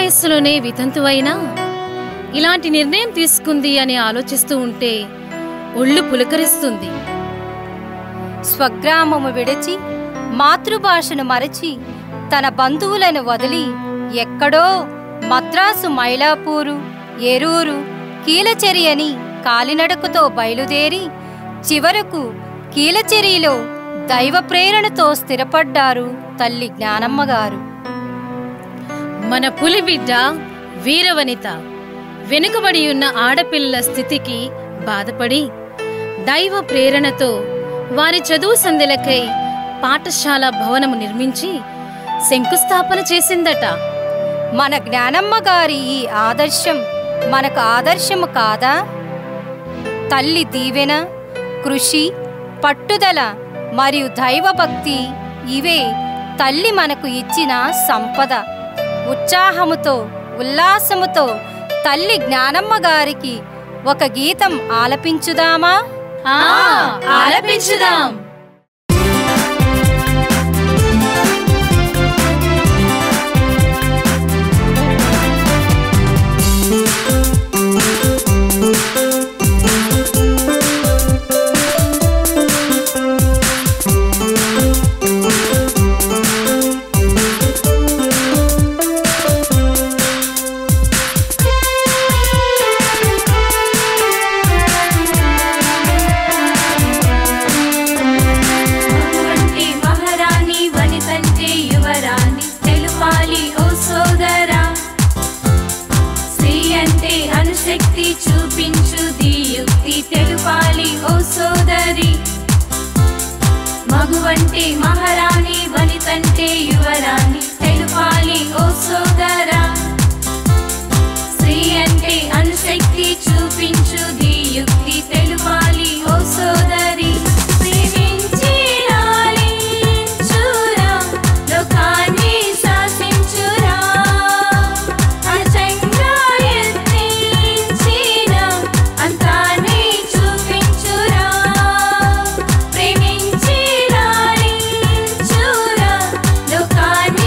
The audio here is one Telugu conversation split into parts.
వయస్సులోనే వితంతువైనా ఇలాంటి నిర్ణయం తీసుకుంది అని ఆలోచిస్తూ ఉంటే ఒళ్ళు పులకరిస్తుంది. స్వగ్రామము విడిచి మాతృభాషను మరచి తన బంధువులను వదిలి ఎక్కడో మద్రాసు, మైలాపూరు, ఏరూరు, కీలచెరి అని కాలినడకతో బయలుదేరి చివరకు కీలచెరిలో దైవ ప్రేరణతో స్థిరపడ్డారు తల్లి జ్ఞానమ్మగారు. మన పులిబిడ్డ వీరవనిత వెనుకబడి ఉన్న ఆడపిల్లల స్థితికి బాధపడి దైవ ప్రేరణతో వారి చదువు సంధ్యలకై పాఠశాల భవనము నిర్మించి శంకుస్థాపన చేసిందట. మన జ్ఞానమ్మ గారి ఈ ఆదర్శం మనకు ఆదర్శము కాదా? తల్లి దీవెన, కృషి, పట్టుదల మరియు దైవభక్తి ఇవే తల్లి మనకు ఇచ్చిన సంపద. ఉత్సాహముతో, ఉల్లాసముతో తల్లి జ్ఞానమ్మ గారికి ఒక గీతం ఆలపించుదామా? ఆలపించుదాం. మగువంటే మహారాణి, వనితంటే యువరాణి, తెలుపాలి ఓ సోదరా. స్త్రీ అంటే అనుశక్తి చూపించు దియుక్తి, తెలుపాలి ఓ సోదరి. ప్రేమించి లాలించురా, లోకాన్ని శాసించురా, అచంగా యత్నించిన అంతాన్ని చూపించురా. ప్రేమించి లాలించురా, లోకాన్ని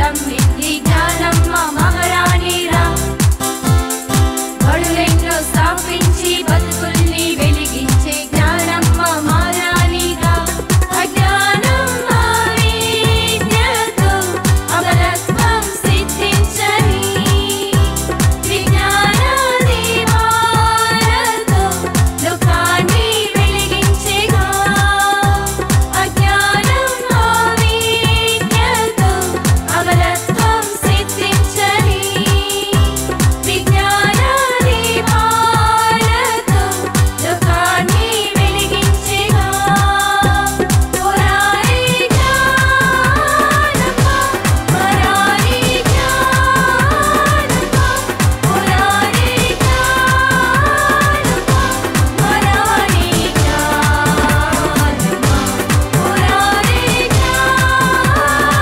నమ్మింది జ్ఞానమ్మ మహారాణిరా. బడులెన్నో స్థాపించి బతుకుల్ని వెలిగించే జ్ఞానమ్మ మహారాణిగా. అజ్ఞానమ్మ విద్యతో అమరత్వం సిద్ధించని, విజ్ఞాన దీపాలతో లోకాన్ని వెలిగించెగా. అజ్ఞానమ్మ విద్యతో అమరత్వం సిద్ధించని, విజ్ఞాన దీపాలతో లోకాన్ని వెలిగించెగా. పురాణి జ్ఞానమ్మ మరారి జ్ఞానమ్మ, పురాణి జ్ఞానమ్మ మరారి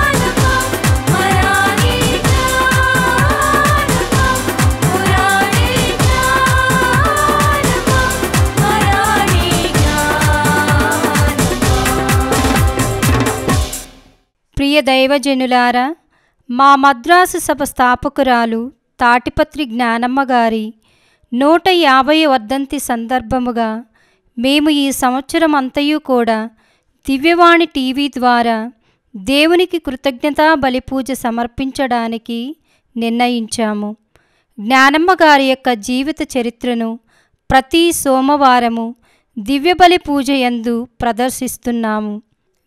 జ్ఞానమ్మ, పురాణి జ్ఞానమ్మ మరారి ప్రియ దైవజనులారా, మా మద్రాసు సభ స్థాపకురాలు తాటిపత్రి జ్ఞానమ్మ గారి 150వ వర్ధంతి సందర్భముగా మేము ఈ సంవత్సరం అంతయు కూడా దివ్యవాణి టీవీ ద్వారా దేవునికి కృతజ్ఞతా బలిపూజ సమర్పించడానికి నిర్ణయించాము. జ్ఞానమ్మ గారి యొక్క జీవిత చరిత్రను ప్రతి సోమవారము దివ్యబలి పూజ యందు ప్రదర్శిస్తున్నాము.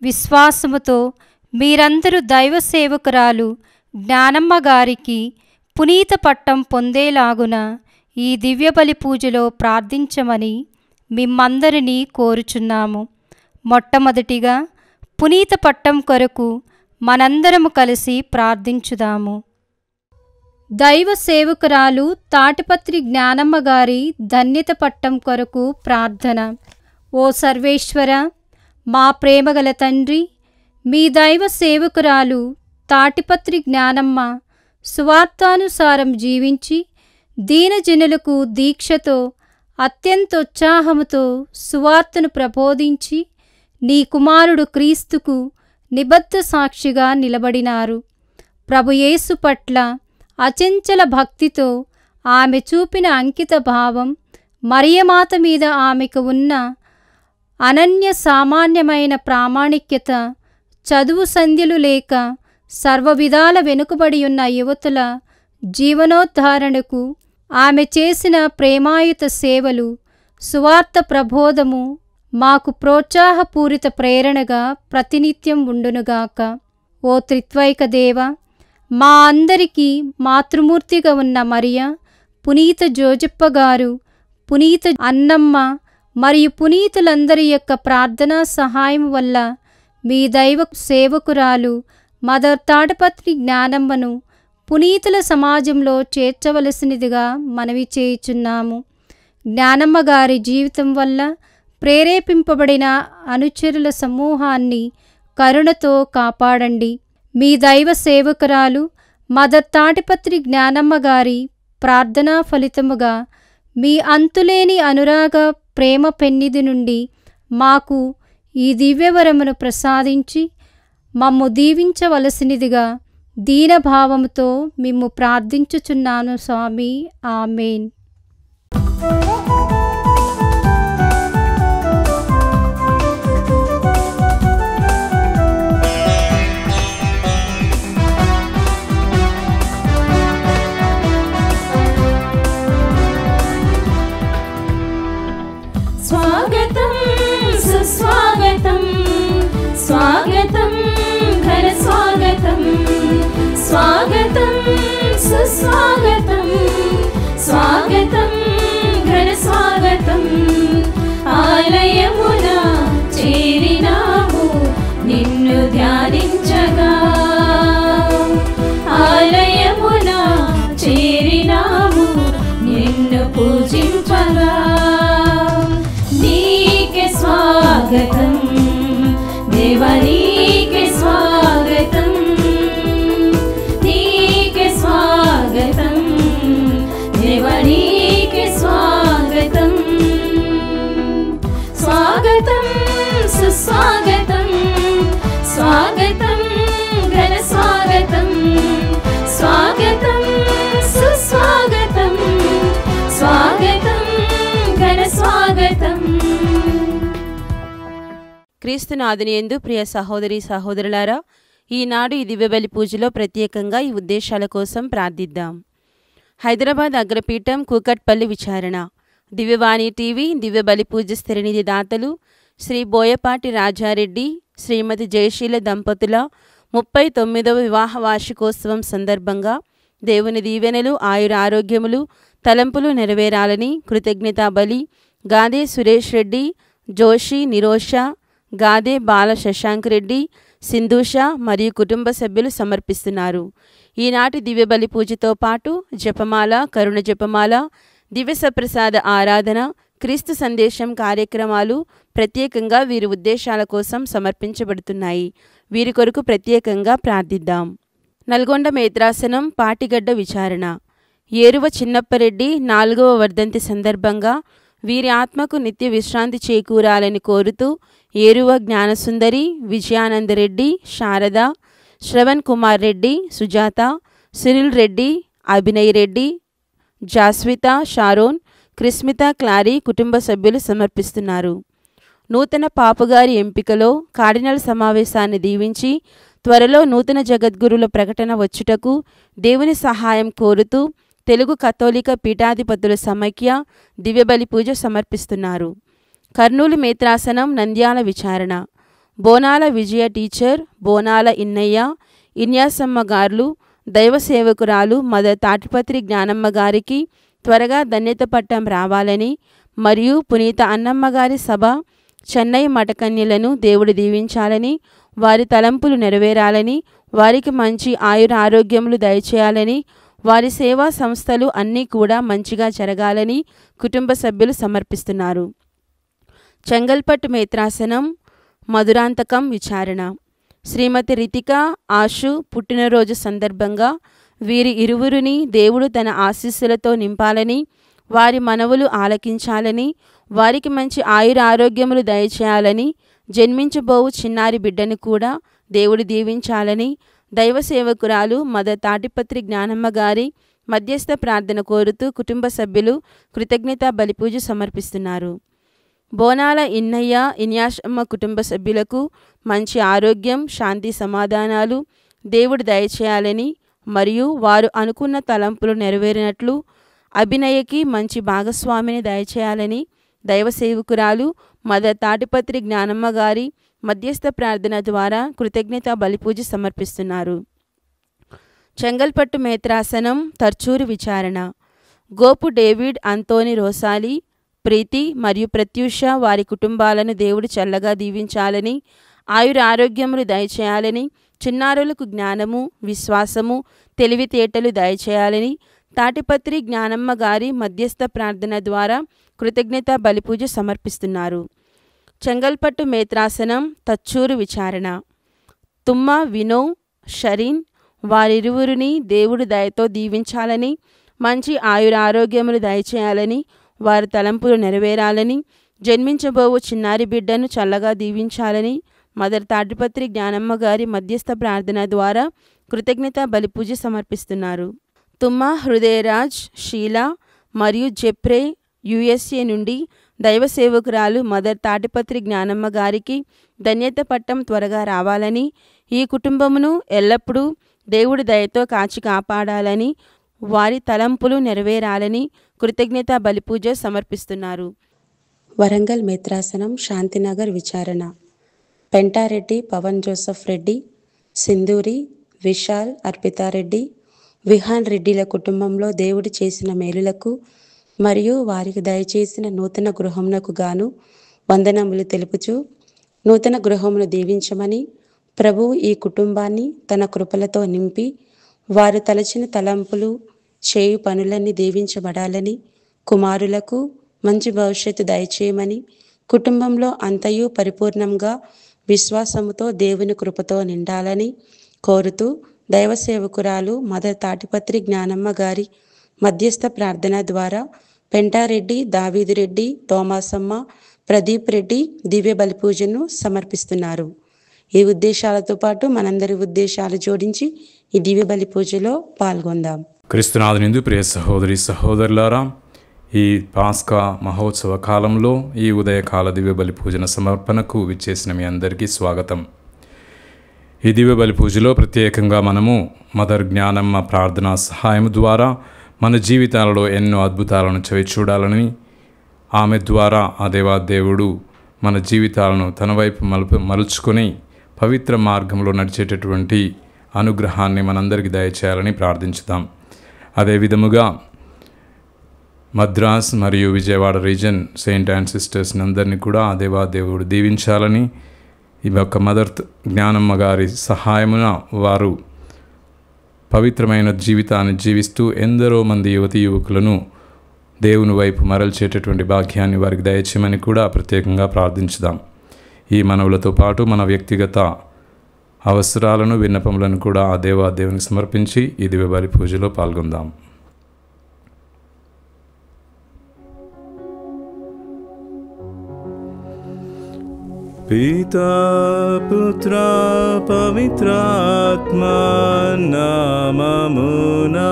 విశ్వాసముతో మీరందరూ దైవ సేవకురాలు జ్ఞానమ్మ గారికి పునీత పట్టం పొందేలాగున ఈ దివ్యబలి పూజలో ప్రార్థించమని మిమ్మందరినీ కోరుచున్నాము. మొట్టమొదటిగా పునీత పట్టం కొరకు మనందరము కలిసి ప్రార్థించుదాము. దైవ సేవకురాలు తాటిపత్రి జ్ఞానమ్మ గారి ధన్యత పట్టం కొరకు ప్రార్థన. ఓ సర్వేశ్వర, మా ప్రేమగల తండ్రి, మీ దైవ సేవకురాలు తాటిపత్రి జ్ఞానమ్మ సువార్తానుసారం జీవించి దీనజనులకు దీక్షతో అత్యంతోత్సాహముతో సువార్తను ప్రబోధించి నీ కుమారుడు క్రీస్తుకు నిబద్ధ సాక్షిగా నిలబడినారు. ప్రభు యేసు పట్ల అచంచల భక్తితో ఆమె చూపిన అంకిత భావం, మరియమాత మీద ఆమెకు ఉన్న అనన్య సామాన్యమైన ప్రామాణిక్యత, చదువు సంధ్యలు లేక సర్వవిధాల వెనుకబడి ఉన్న యువతుల జీవనోద్ధారణకు ఆమె చేసిన ప్రేమాయుత సేవలు, సువార్త ప్రబోధము మాకు ప్రోత్సాహపూరిత ప్రేరణగా ప్రతినిత్యం ఉండునుగాక. ఓ త్రిత్వైక దేవ, మా అందరికీ మాతృమూర్తిగా ఉన్న మరియ, పునీత జోజప్ప గారు, పునీత అన్నమ్మ మరియు పునీతులందరి యొక్క ప్రార్థనా సహాయం వల్ల మీ దైవ సేవకురాలు మదర్ తాటిపత్రి జ్ఞానమ్మను పునీతుల సమాజంలో చేర్చవలసినదిగా మనవి చేయుచున్నాము. జ్ఞానమ్మ గారి జీవితం వల్ల ప్రేరేపింపబడిన అనుచరుల సమూహాన్ని కరుణతో కాపాడండి. మీ దైవ సేవకురాలు మదర్ తాటిపత్రి జ్ఞానమ్మ గారి ప్రార్థనా ఫలితముగా మీ అంతులేని అనురాగ ప్రేమ పెన్నిధి నుండి మాకు ఈ దివ్యవరమును ప్రసాదించి మమ్ము దీవించవలసినదిగా దీనభావముతో మిమ్ము ప్రార్థించుచున్నాను స్వామి. ఆమేన్. స్వాగతం సుస్వాగతం, స్వాగతం ఘన స్వాగతం, స్వాగతం సుస్వాగతం, స్వాగతం ఘన స్వాగతం. ఆలయమున చేరినాము నిన్ను ధ్యానించగా, ఆలయమున చేరినాము నిన్ను పూజించగా. నీకే స్వాగతం దేవా, నీకే స్వాగతం, నీకే స్వాగతం దేవా, నీకే స్వాగతం. క్రీస్తునాథుని యందు ప్రియ సహోదరి సహోదరులారా, ఈనాడు ఈ దివ్యబలి పూజలో ప్రత్యేకంగా ఈ ఉద్దేశాల కోసం ప్రార్థిద్దాం. హైదరాబాద్ అగ్రపీఠం కూకట్పల్లి విచారణ. దివ్యవాణి టీవీ దివ్యబలి పూజ స్థిరనిధి దాతలు శ్రీ బోయపాటి రాజారెడ్డి, శ్రీమతి జయశీల దంపతుల 39వ వివాహ వార్షికోత్సవం సందర్భంగా దేవుని దీవెనలు, ఆయురారోగ్యములు, తలంపులు నెరవేరాలని కృతజ్ఞతా బలి గాదే సురేష్ రెడ్డి, జోషి నిరోష, గాదే బాల శశాంక్ రెడ్డి, సింధూష మరియు కుటుంబ సభ్యులు సమర్పిస్తున్నారు. ఈనాటి దివ్యబలి పూజతో పాటు జపమాల, కరుణ జపమాల, దివ్య సప్రసాద ఆరాధన, క్రీస్తు సందేశం కార్యక్రమాలు ప్రత్యేకంగా వీరి ఉద్దేశాల కోసం సమర్పించబడుతున్నాయి. వీరి కొరకు ప్రత్యేకంగా ప్రార్థిద్దాం. నల్గొండ మేత్రాసనం పాటిగడ్డ విచారణ. ఏరువ చిన్నప్పరెడ్డి 4వ వర్ధంతి సందర్భంగా వీరి ఆత్మకు నిత్య విశ్రాంతి చేకూరాలని కోరుతూ ఏరువ జ్ఞానసుందరి, విజయానందరెడ్డి, శారద, శ్రవణ్ కుమార్ రెడ్డి, సుజాత, సిరిల్ రెడ్డి, అభినయ్ రెడ్డి, జాస్విత, షారోన్, క్రిస్మిత, క్లారీ కుటుంబ సభ్యులు సమర్పిస్తున్నారు. నూతన పాపుగారి ఎంపికలో కార్డినల్ సమావేశాన్ని దీవించి త్వరలో నూతన జగద్గురుల ప్రకటన వచ్చుటకు దేవుని సహాయం కోరుతూ తెలుగు కథోలిక పీఠాధిపతుల సమైక్య దివ్యబలి పూజ సమర్పిస్తున్నారు. కర్నూలు మేత్రాసనం నంద్యాల విచారణ. బోనాల విజయ టీచర్, బోనాల ఇన్నయ్య, ఇన్యాసమ్మ గార్లు, దైవ సేవకురాలు మదర్ తాటిపత్రి జ్ఞానమ్మ గారికి త్వరగా ధన్యత పట్టం రావాలని మరియు పునీత అన్నమ్మ గారి సభ చెన్నై మఠకన్యలను దేవుడు దీవించాలని, వారి తలంపులు నెరవేరాలని, వారికి మంచి ఆయుర ఆరోగ్యములు దయచేయాలని, వారి సేవా సంస్థలు అన్నీ కూడా మంచిగా జరగాలని కుటుంబ సభ్యులు సమర్పిస్తున్నారు. చెంగల్పట్టు మేత్రాసనం మధురాంతకం విచారణ. శ్రీమతి రితిక, ఆశు పుట్టినరోజు సందర్భంగా వీరి ఇరువురిని దేవుడు తన ఆశీస్సులతో నింపాలని, వారి మనవులు ఆలకించాలని, వారికి మంచి ఆయుర ఆరోగ్యములు దయచేయాలని, జన్మించబోవు చిన్నారి బిడ్డను కూడా దేవుడు దీవించాలని దైవ సేవకురాలు మదర్ తాటిపత్రి జ్ఞానమ్మ గారి మధ్యస్థ ప్రార్థన కోరుతూ కుటుంబ సభ్యులు కృతజ్ఞతా బలిపూజ సమర్పిస్తున్నారు. బోనాల ఇన్నయ్య, ఇన్యాషమ్మ కుటుంబ సభ్యులకు మంచి ఆరోగ్యం, శాంతి సమాధానాలు దేవుడు దయచేయాలని మరియు వారు అనుకున్న తలంపులు నెరవేరినట్లు అభినయకి మంచి భాగస్వామిని దయచేయాలని దైవ సేవకురాలు మదర్ తాటిపత్రి జ్ఞానమ్మ గారి మధ్యస్థ ప్రార్థన ద్వారా కృతజ్ఞతా బలిపూజ సమర్పిస్తున్నారు. చెంగల్పట్టు మేత్రాసనం తర్చూరు విచారణ. గోపు డేవిడ్, అంతోని రోసాలి, ప్రీతి మరియు ప్రత్యూష వారి కుటుంబాలను దేవుడు చల్లగా దీవించాలని, ఆయుర ఆరోగ్యములు దయచేయాలని, చిన్నారులకు జ్ఞానము, విశ్వాసము, తెలివితేటలు దయచేయాలని తాటిపత్రి జ్ఞానమ్మ గారి మధ్యస్థ ప్రార్థన ద్వారా కృతజ్ఞతా బలిపూజ సమర్పిస్తున్నారు. చెంగల్పట్టు మేత్రాసనం తచ్చూరు విచారణ. తుమ్మ వినో, షరీన్ వారిరువురిని దేవుడు దయతో దీవించాలని, మంచి ఆయుర ఆరోగ్యములు దయచేయాలని, వారి తలంపులు నెరవేరాలని, జన్మించబోవు చిన్నారి బిడ్డను చల్లగా దీవించాలని మదర్ తాటిపత్రి జ్ఞానమ్మ గారి మధ్యస్థ ప్రార్థన ద్వారా కృతజ్ఞతా బలిపూజ సమర్పిస్తున్నారు. తుమ్మ హృదయరాజ్, షీలా మరియు జెప్రే USA నుండి దైవ సేవకురాలు మదర్ తాటిపత్రి జ్ఞానమ్మ గారికి ధన్యత పట్టం త్వరగా రావాలని, ఈ కుటుంబమును ఎల్లప్పుడూ దేవుడి దయతో కాచి కాపాడాలని, వారి తలంపులు నెరవేరాలని కృతజ్ఞతా బలిపూజ సమర్పిస్తున్నారు. వరంగల్ మేత్రాసనం శాంతినగర్ విచారణ. పెంటారెడ్డి పవన్ జోసఫ్ రెడ్డి, సింధూరి, విశాల్, అర్పితారెడ్డి, విహాన్ రెడ్డిల కుటుంబంలో దేవుడు చేసిన మేలులకు మరియు వారికి దయచేసిన నూతన గృహమునకు గాను వందనములు తెలుపుచు నూతన గృహమును దీవించమని, ప్రభువు ఈ కుటుంబాన్ని తన కృపలతో నింపి వారు తలచిన తలంపులు చేయు పనులన్నీ దీవించబడాలని, కుమారులకు మంచి భవిష్యత్తు దయచేయమని, కుటుంబంలో అంతయు పరిపూర్ణంగా విశ్వాసముతో దేవుని కృపతో నిండాలని కోరుతూ దైవ సేవకురాలు మదర్ తాటిపత్రి జ్ఞానమ్మ గారి మధ్యస్థ ప్రార్థన ద్వారా పెంటారెడ్డి, దావీదురెడ్డి, తోమాసమ్మ, ప్రదీప్ రెడ్డి దివ్య బలిపూజను సమర్పిస్తున్నారు. ఈ ఉద్దేశాలతో పాటు మనందరి ఉద్దేశాలు జోడించి ఈ దివ్య బలి పూజలో పాల్గొందాం. క్రీస్తునాథునిందు ప్రియ సహోదరి సహోదరులారా, ఈ పాస్కా మహోత్సవ కాలంలో ఈ ఉదయకాల దివ్యబలి పూజన సమర్పణకు విచ్చేసిన మీ అందరికీ స్వాగతం. ఈ దివ్యబలి పూజలో ప్రత్యేకంగా మనము మదర్ జ్ఞానమ్మ ప్రార్థనా సహాయం ద్వారా మన జీవితాలలో ఎన్నో అద్భుతాలను చవిచూడాలని, ఆమె ద్వారా ఆ దేవాదేవుడు మన జీవితాలను తన వైపు మలుచుకొని పవిత్ర మార్గంలో నడిచేటటువంటి అనుగ్రహాన్ని మనందరికీ దయచేయాలని ప్రార్థించుదాం. అదే విధముగా మద్రాస్ మరియు విజయవాడ రీజన్ సెయింట్ అండ్ సిస్టర్స్ని అందరినీ కూడా ఆ దేవాదేవుడు దీవించాలని, ఈ యొక్క మదర్ జ్ఞానమ్మ గారి సహాయమున వారు పవిత్రమైన జీవితాన్ని జీవిస్తూ ఎందరో మంది యువతీ యువకులను దేవుని వైపు మరల్చేటటువంటి భాగ్యాన్ని వారికి దయచేయమని కూడా ప్రత్యేకంగా ప్రార్థించుదాం. ఈ మనవులతో పాటు మన వ్యక్తిగత అవసరాలను విన్నపములను కూడా ఆ దేవాదేవునికి సమర్పించి ఈ దివ్యబలి పూజలో పాల్గొందాం. పితా పుత్ర పవిత్రాత్మ నామమునా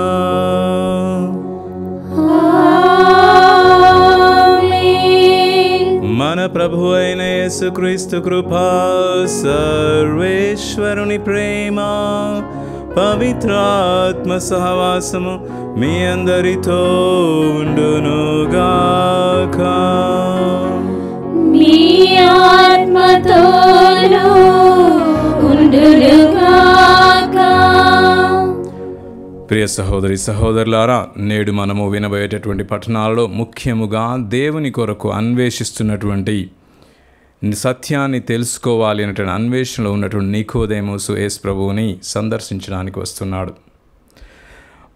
మన ప్రభు అయిన యేసుక్రీస్తు కృపా, సర్వేశ్వరుని ప్రేమ, పవిత్రాత్మ సహవాసము మీ అందరితో ఉండునుగాక. మీ ఆత్మతోను ఉండునుగాక. ప్రియ సహోదరి సహోదరులారా, నేడు మనము వినబోయేటటువంటి పట్టణాలలో ముఖ్యముగా దేవుని కొరకు అన్వేషిస్తున్నటువంటి సత్యాన్ని తెలుసుకోవాలి అనేటువంటి అన్వేషణలో ఉన్నటువంటి నికోదేమోసు యేసు ప్రభువుని సందర్శించడానికి వస్తున్నాడు.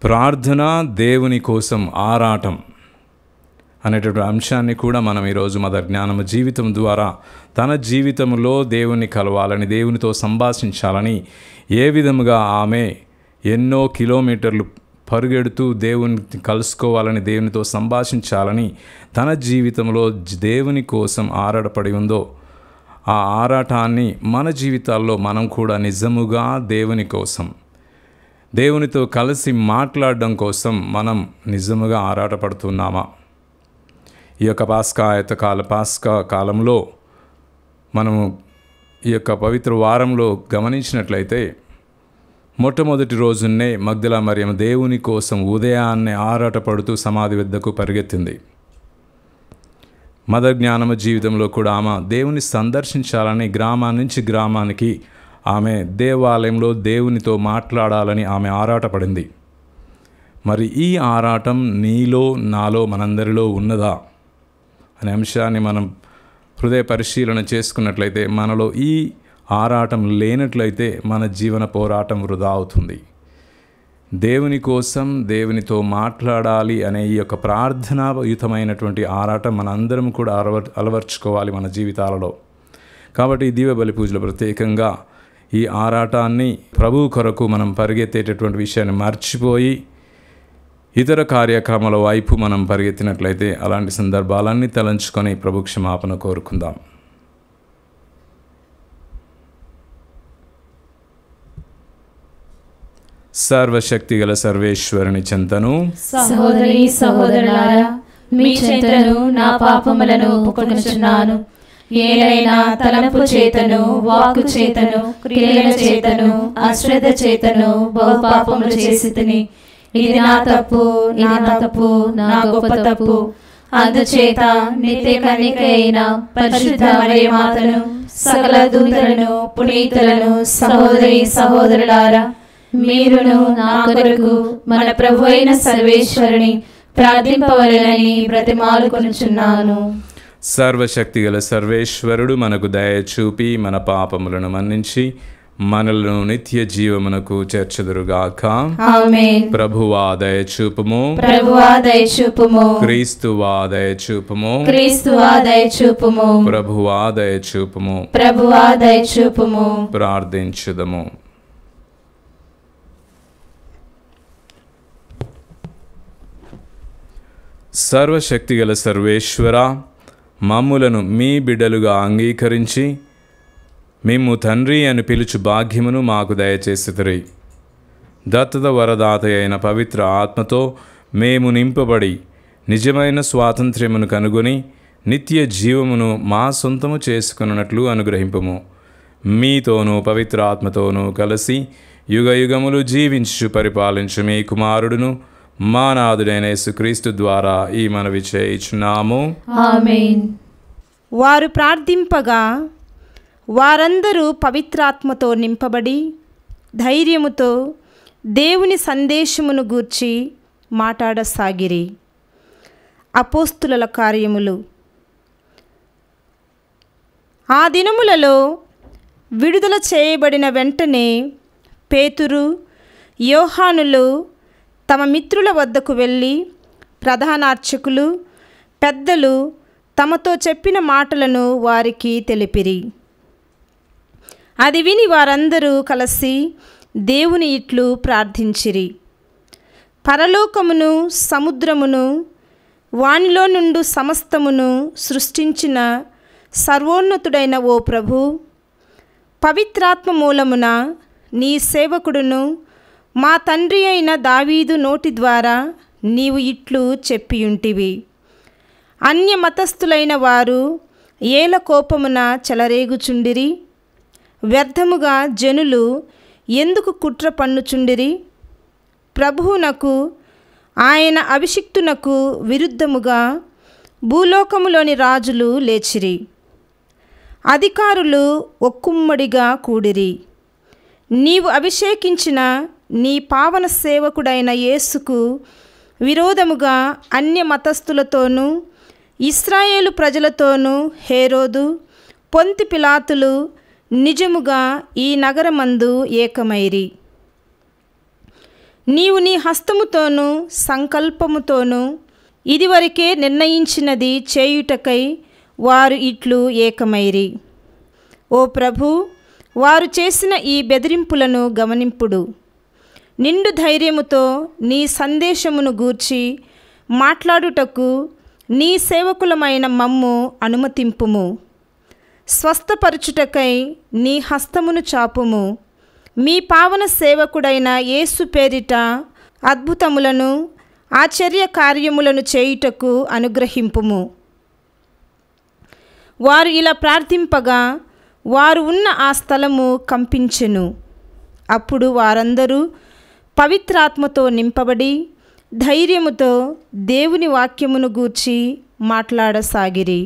ప్రార్థన, దేవుని కోసం ఆరాటం అనేటువంటి అంశాన్ని కూడా మనం ఈరోజు మదర్ జ్ఞానమ్మ జీవితం ద్వారా తన జీవితంలో దేవుని కలవాలని, దేవునితో సంభాషించాలని, ఏ విధముగా ఆమె ఎన్నో కిలోమీటర్లు పరుగెడుతూ దేవుని కలుసుకోవాలని, దేవునితో సంభాషించాలని తన జీవితంలో దేవుని కోసం ఆరాటపడి ఉందో, ఆ ఆరాటాన్ని మన జీవితాల్లో మనం కూడా నిజముగా దేవుని కోసం, దేవునితో కలిసి మాట్లాడడం కోసం మనం నిజముగా ఆరాటపడుతున్నామా? ఈ యొక్క పాస్కా కాలంలో మనము ఈ యొక్క పవిత్ర వారంలో గమనించినట్లయితే మొట్టమొదటి రోజున్నే మగ్దలా మరియమ్మ దేవుని కోసం ఉదయాన్నే ఆరాటపడుతూ సమాధి వద్దకు పరిగెత్తింది. మదర్ జ్ఞానమ్మ జీవితంలో కూడా ఆమె దేవుని సందర్శించాలని గ్రామాన్ని నుంచి గ్రామానికి ఆమె దేవాలయంలో దేవునితో మాట్లాడాలని ఆమె ఆరాటపడింది. మరి ఈ ఆరాటం నీలో, నాలో, మనందరిలో ఉన్నదా అనే అంశాన్ని మనం హృదయ పరిశీలన చేసుకున్నట్లయితే, మనలో ఈ ఆరాటం లేనట్లయితే మన జీవన పోరాటం వృధా అవుతుంది. దేవుని కోసం, దేవునితో మాట్లాడాలి అనే ఈ యొక్క ప్రార్థనాయుతమైనటువంటి ఆరాటం మనందరం కూడా అలవర్చుకోవాలి మన జీవితాలలో. కాబట్టి ఈ దివ్య బలి పూజలో ప్రత్యేకంగా ఈ ఆరాటాన్ని ప్రభువు కొరకు మనం పరిగెత్తేటటువంటి విషయాన్ని మర్చిపోయి ఇతర కార్యక్రమాల వైపు మనం పరిగెత్తినట్లయితే అలాంటి సందర్భాలన్నీ తలంచుకొని ప్రభు క్షమాపణ కోరుకుందాం. సర్వశక్తి గల సర్వేశ్వరుని చెంతను, సహోదరి సహోదరులారా, మీ చెంతను నా పాపములను ఒప్పుకొనుచున్నాను. ఏలైనా తలంపు చేతను, వాక్కు చేతను, క్రియల చేతను, అశ్రద్ధ చేతను బహు పాపములు చేసితిని. ఇది నా తప్పు, నా గొప్ప తప్పు. అందుచేత నిత్య కన్యక అయిన పరిశుద్ధ మరియ మాతను, సకల దూతలను, పునీతులను, సహోదరి సహోదరులారా, మీరును నా కొరకు మన ప్రభు అయిన సర్వేశ్వరుని ప్రార్థింపవలెనని బ్రతిమాలుకొనుచున్నాను. సర్వశక్తి గల సర్వేశ్వరుడు మనకు దయ చూపి మన పాపములను మన్నించి మనలను నిత్య జీవమునకు చేర్చుదురుగాక. ఆమేన్. ప్రభువా దయచూపుము, ప్రభువా దయచూపుము, క్రీస్తువా దయచూపుము, క్రీస్తువా దయచూపుము, ప్రభువా దయచూపుము. ప్రభువా దయచూపుము. ప్రార్థించుదము. సర్వశక్తిగల సర్వేశ్వర, మమ్ములను మీ బిడ్డలుగా అంగీకరించి మేము తండ్రి అని పిలుచు భాగ్యమును మాకు దయచేసితిరి. దత్తత వరదాత అయిన పవిత్ర ఆత్మతో మేము నింపబడి నిజమైన స్వాతంత్ర్యమును కనుగొని నిత్య జీవమును మా సొంతము చేసుకున్నట్లు అనుగ్రహింపము. మీతోనూ పవిత్ర ఆత్మతోనూ కలిసి యుగయుగములు జీవించు పరిపాలించు మీ కుమారుడును మా నాథుడైన యేసుక్రీస్తు ద్వారా ఈ మనవి చేయుచున్నాము. ఆమేన్. వారు ప్రార్థింపగా వారందరూ పవిత్రాత్మతో నింపబడి ధైర్యముతో దేవుని సందేశమును గూర్చి మాట్లాడసాగిరి. అపోస్తుల కార్యములు. ఆ దినములలో విడుదల చేయబడిన వెంటనే పేతురు, యోహానులు తమ మిత్రుల వద్దకు వెళ్ళి ప్రధానార్చకులు, పెద్దలు తమతో చెప్పిన మాటలను వారికి తెలిపిరి. అది విని వారందరూ కలిసి దేవుని ఇట్లు ప్రార్థించిరి. పరలోకమును సముద్రమును వానిలో నుండు సమస్తమును సృష్టించిన సర్వోన్నతుడైన ఓ ప్రభు, పవిత్రాత్మ మూలమున నీ సేవకుడును మా తండ్రి అయిన దావీదు నోటి ద్వారా నీవు ఇట్లు చెప్పియుంటివి. అన్య మతస్థులైన వారు ఏల కోపమున చెలరేగుచుండిరి. వ్యర్థముగా జనులు ఎందుకు కుట్ర పన్నుచుండిరి? ప్రభువునకు ఆయన అభిషిక్తునకు విరుద్ధముగా భూలోకములోని రాజులు లేచిరి. అధికారులు ఒక్కుమ్మడిగా కూడిరి. నీవు అభిషేకించిన నీ పావన సేవకుడైన యేసుకు విరోధముగా అన్య మతస్థులతోనూ ఇశ్రాయేలు ప్రజలతోనూ హేరోదు, పొంతి పిలాతులు నిజముగా ఈ నగరమందు ఏకమైరి. నీవు నీ హస్తముతోనూ సంకల్పముతోనూ ఇదివరకే నిర్ణయించినది చేయుటకై వారు ఇట్లు ఏకమైరి. ఓ ప్రభు, వారు చేసిన ఈ బెదిరింపులను గమనింపుడు. నిండు ధైర్యముతో నీ సందేశమును గూర్చి మాట్లాడుటకు నీ సేవకులమైన మమ్ము అనుమతింపుము. స్వస్థపరచుటకై నీ హస్తమును చాపుము. మీ పావన సేవకుడైన యేసు పేరిట అద్భుతములను ఆశ్చర్య కార్యములను చేయుటకు అనుగ్రహింపుము. వారు ఇలా ప్రార్థింపగా వారు ఉన్న ఆ స్థలము కంపించెను. అప్పుడు వారందరూ పవిత్రాత్మతో నింపబడి ధైర్యముతో దేవుని వాక్యమును గూర్చి మాట్లాడసాగిరి.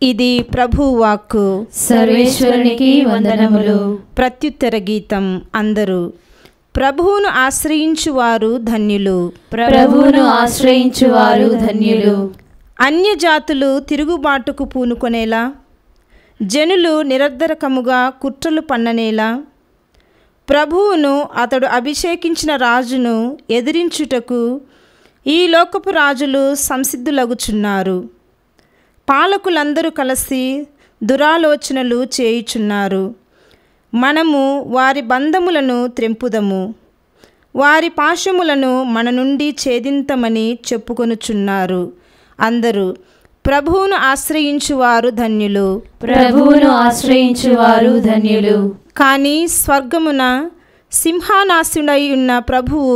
ఇది ప్రభువు వాక్కు. సర్వేశ్వరునికి వందనములు. ప్రత్యుత్తర గీతం. అందరూ ప్రభువును ఆశ్రయించువారు ధన్యులు. ప్రభువును ఆశ్రయించువారు ధన్యులు. అన్యజాతులు తిరుగుబాటుకు పూనుకొనేలా, జనులు నిరర్ధరకముగా కుట్రలు పన్ననేలా, ప్రభువును అతడు అభిషేకించిన రాజును ఎదిరించుటకు ఈ లోకపు రాజులు సంసిద్ధులగుచున్నారు. పాలకులందరూ కలిసి దురాలోచనలు చేయుచున్నారు. మనము వారి బంధములను త్రెంపుదము, వారి పాశములను మన నుండి ఛేదింతమని చెప్పుకొనుచున్నారు. అందరూ ప్రభువును ఆశ్రయించువారు ధన్యులు. ప్రభువును ఆశ్రయించువారు ధన్యులు. కానీ స్వర్గమున సింహానాసుడై ఉన్న ప్రభువు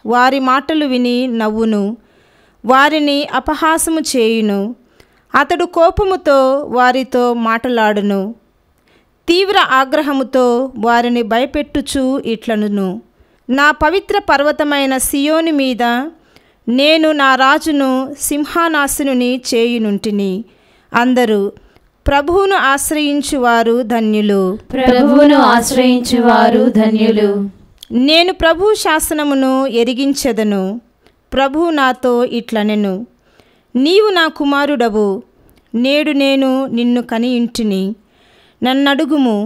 వారి మాటలు విని నవ్వును, వారిని అపహాసము చేయును. అతడు కోపముతో వారితో మాటలాడును, తీవ్ర ఆగ్రహముతో వారిని భయపెట్టుచు ఇట్లనును, నా పవిత్ర పర్వతమైన సియోను మీద నేను నా రాజును సింహానాసుని చేయునుంటిని. అందరూ ప్రభువును ఆశ్రయించువారు ధన్యులు. ప్రభువును ఆశ్రయించువారు ధన్యులు. నేను ప్రభు శాసనమును ఎరిగించెదను. ప్రభువు నాతో ఇట్లనెను, నీవు నా కుమారుడవు, నేడు నేను నిన్ను కనియుంటిని. నన్నడుగుము,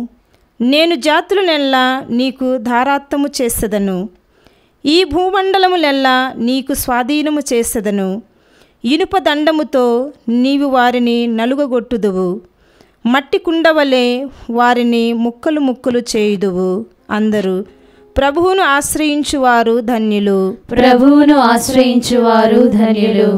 నేను జాతులనెల్లా నీకు ధారాత్వము చేసెదను. ఈ భూమండలములెల్లా నీకు స్వాధీనము చేసెదను. ఇనుప దండముతో నీవు వారిని నలుగగొట్టుదువు, మట్టి కుండవలే వారిని ముక్కలు ముక్కలు చేయుదువు. అందరూ ప్రభువును ఆశ్రయించువారు ధన్యులు. ప్రభువును ఆశ్రయించువారు ధన్యులు.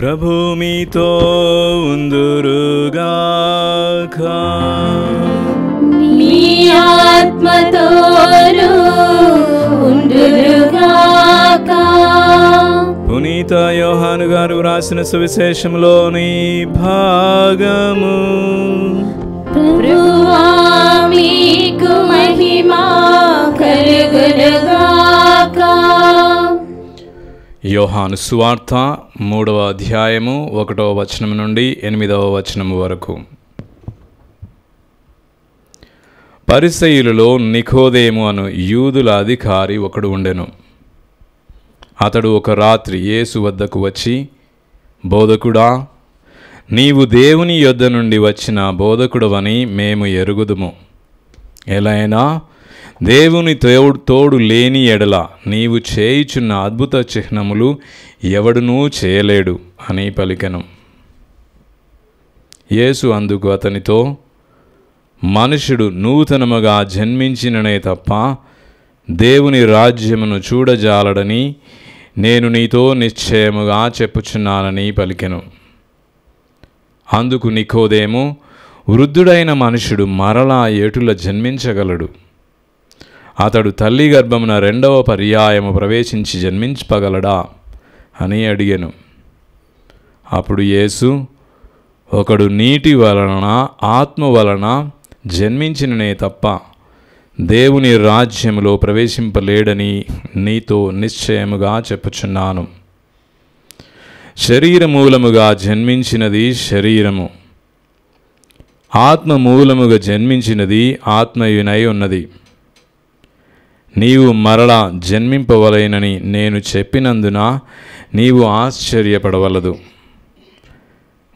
ప్రభు మీతో ఉందురుగాక. మీ ఆత్మతోను ఉండుగాక. పునీత యోహాను గారు రాసిన సువిశేషంలోని భాగము. ప్రభువా మీకు మహిమ కలుగునుగాక. యోహాను సువార్త 3వ అధ్యాయము 1వ వచనం నుండి 8వ వచనం వరకు. పరిసయ్యులలో నికోదేము అను యూదుల అధికారి ఒకడు ఉండెను. అతడు ఒక రాత్రి యేసు వద్దకు వచ్చి, బోధకుడా, నీవు దేవుని యొద్ద నుండి వచ్చిన బోధకుడవని మేము ఎరుగుదుము. ఎలైనా దేవుని తోడు లేని ఎడల నీవు చేయుచున్న అద్భుత చిహ్నములు ఎవడునూ చేయలేడు అని పలికెను. యేసు అందుకు అతనితో, మనుషుడు నూతనముగా జన్మించిననే తప్ప దేవుని రాజ్యమును చూడజాలడని నేను నీతో నిశ్చయముగా చెప్పుచున్నానని పలికెను. అందుకు నికోదేము, వృద్ధుడైన మనుషుడు మరలా ఎటుల జన్మించగలడు? అతడు తల్లి గర్భమున 2వ పర్యాయము ప్రవేశించి జన్మించగలడా అని అడిగెను. అప్పుడు యేసు, ఒకడు నీటి వలన ఆత్మ వలన జన్మించిననే తప్ప దేవుని రాజ్యములో ప్రవేశింపలేడని నీతో నిశ్చయముగా చెప్పుచున్నాను. శరీర మూలముగా జన్మించినది శరీరము, ఆత్మ మూలముగా జన్మించినది ఆత్మయునై ఉన్నది. నీవు మరలా జన్మింపవలెనని నేను చెప్పినందున నీవు ఆశ్చర్యపడవలదు.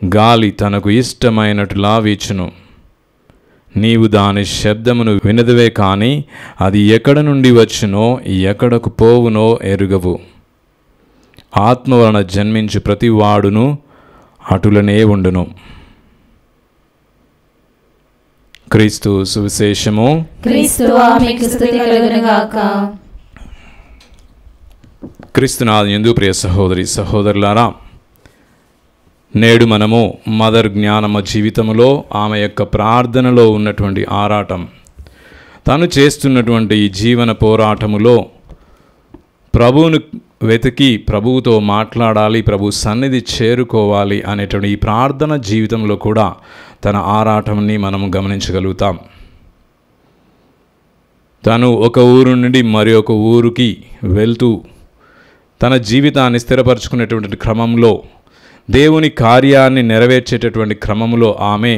గాలి తనకు ఇష్టమైనట్లా వీచును. నీవు దాని శబ్దమును వినదువే కానీ అది ఎక్కడ నుండి వచ్చునో ఎక్కడకు పోవునో ఎరుగవు. ఆత్మ వలన జన్మించు ప్రతి వాడును అటులనే ఉండును. క్రీస్తు సువిశేషము. క్రీస్తువా మీకు స్తుతి కలుగునుగాక. క్రీస్తునాథ యందు ప్రియ సహోదరి సహోదరులారా, నేడు మనము మదర్ జ్ఞానమ్మ జీవితంలో ఆమె యొక్క ప్రార్థనలో ఉన్నటువంటి ఆరాటం, తను చేస్తున్నటువంటి ఈ జీవన పోరాటములో ప్రభువును వెతికి ప్రభువుతో మాట్లాడాలి, ప్రభు సన్నిధి చేరుకోవాలి అనేటువంటి ఈ ప్రార్థన జీవితంలో కూడా తన ఆరాటాన్ని మనము గమనించగలుగుతాం. తను ఒక ఊరు నుండి మరి ఒక ఊరికి వెళ్తూ తన జీవితాన్ని స్థిరపరచుకునేటువంటి క్రమంలో, దేవుని కార్యాన్ని నెరవేర్చేటటువంటి క్రమంలో ఆమె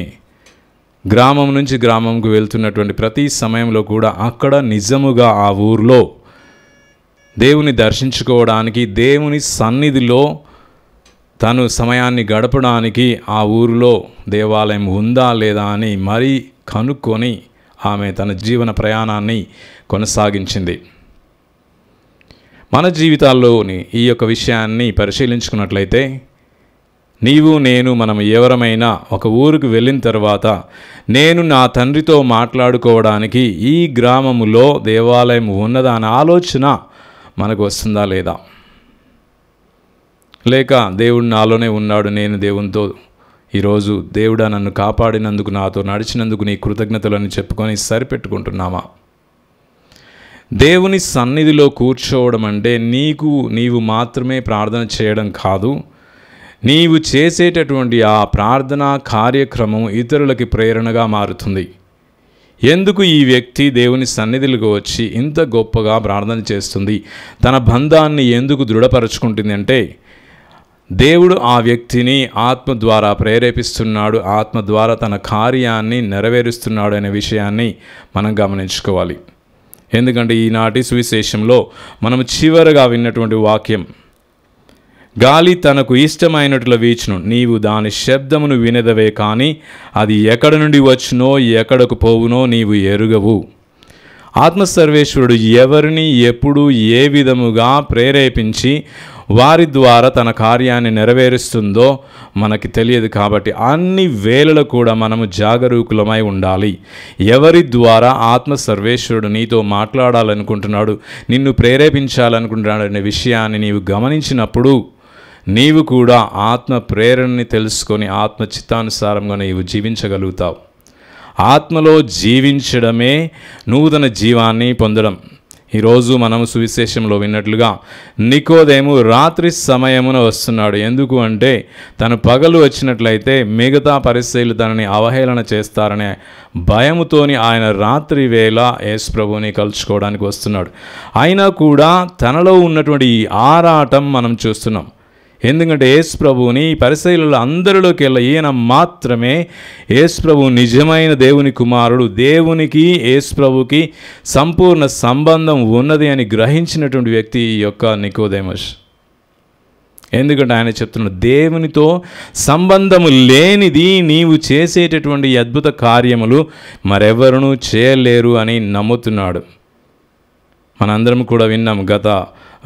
గ్రామం నుంచి గ్రామంకు వెళ్తున్నటువంటి ప్రతి సమయంలో కూడా అక్కడ నిజముగా ఆ ఊరిలో దేవుని దర్శించుకోవడానికి, దేవుని సన్నిధిలో తను సమయాన్ని గడపడానికి ఆ ఊరిలో దేవాలయం ఉందా లేదా అని మరీ కనుక్కొని ఆమె తన జీవన ప్రయాణాన్ని కొనసాగించింది. మన జీవితాల్లోని ఈ యొక్క విషయాన్ని పరిశీలించుకున్నట్లయితే, నీవు నేను మనం ఎవరమైనా ఒక ఊరికి వెళ్ళిన తర్వాత నేను నా తండ్రితో మాట్లాడుకోవడానికి ఈ గ్రామములో దేవాలయం ఉన్నదా అనే ఆలోచన మనకు వస్తుందా లేదా? లేక దేవుడు నాలోనే ఉన్నాడు, నేను దేవునితో ఈరోజు దేవుడా నన్ను కాపాడినందుకు, నాతో నడిచినందుకు నీ కృతజ్ఞతలని చెప్పుకొని సరిపెట్టుకుంటున్నామా? దేవుని సన్నిధిలో కూర్చోవడం అంటే నీవు మాత్రమే ప్రార్థన చేయడం కాదు, నీవు చేసేటటువంటి ఆ ప్రార్థనా కార్యక్రమం ఇతరులకి ప్రేరణగా మారుతుంది. ఎందుకు ఈ వ్యక్తి దేవుని సన్నిధిలోకి వచ్చి ఇంత గొప్పగా ప్రార్థన చేస్తుంది, తన బంధాన్ని ఎందుకు దృఢపరచుకుంటుంది అంటే, దేవుడు ఆ వ్యక్తిని ఆత్మ ద్వారా ప్రేరేపిస్తున్నాడు, ఆత్మ ద్వారా తన కార్యాన్ని నెరవేరుస్తున్నాడు అనే విషయాన్ని మనం గమనించుకోవాలి. ఎందుకంటే ఈనాటి సువిశేషంలో మనం చివరగా విన్నటువంటి వాక్యం, గాలి తనకు ఇష్టమైనట్లు వీచును, నీవు దాని శబ్దమును వినదవే కానీ అది ఎక్కడ నుండి వచ్చునో ఎక్కడకు పోవునో నీవు ఎరుగవు. ఆత్మసర్వేశ్వరుడు ఎవరిని ఎప్పుడు ఏ విధముగా ప్రేరేపించి వారి ద్వారా తన కార్యాన్ని నెరవేరుస్తుందో మనకి తెలియదు. కాబట్టి అన్ని వేళలో కూడా మనము జాగరూకులమై ఉండాలి. ఎవరి ద్వారా ఆత్మసర్వేశ్వరుడు నీతో మాట్లాడాలనుకుంటున్నాడు, నిన్ను ప్రేరేపించాలనుకుంటున్నాడు అనే విషయాన్ని నీవు గమనించినప్పుడు నీవు కూడా ఆత్మ ప్రేరణని తెలుసుకొని ఆత్మ చిత్తానుసారంగా నీవు జీవించగలుగుతావు. ఆత్మలో జీవించడమే నూతన జీవాన్ని పొందడం. ఈరోజు మనం సువిశేషంలో విన్నట్లుగా నికోదేము రాత్రి సమయమున వస్తున్నాడు. ఎందుకు అంటే తను పగలు వచ్చినట్లయితే మిగతా పరిసయ్యులు తనని అవహేళన చేస్తారనే భయముతోని ఆయన రాత్రి వేళ యేసు ప్రభువుని కలుసుకోవడానికి వస్తున్నాడు. అయినా కూడా తనలో ఉన్నటువంటి ఈ ఆరాటం మనం చూస్తున్నాం. ఎందుకంటే యేసు ప్రభువుని పరిసయ్యుల అందరిలోకి వెళ్ళి ఈయన మాత్రమే యేసు ప్రభువు నిజమైన దేవుని కుమారుడు, దేవునికి యేసు ప్రభువుకి సంపూర్ణ సంబంధం ఉన్నది అని గ్రహించినటువంటి వ్యక్తి ఈ యొక్క నికోదేమస్. ఎందుకంటే ఆయన చెప్తున్నాడు, దేవునితో సంబంధము లేనిది నీవు చేసేటటువంటి అద్భుత కార్యములు మరెవరునూ చేయలేరు అని నమ్ముతున్నాడు. మనందరం కూడా విన్నాం గత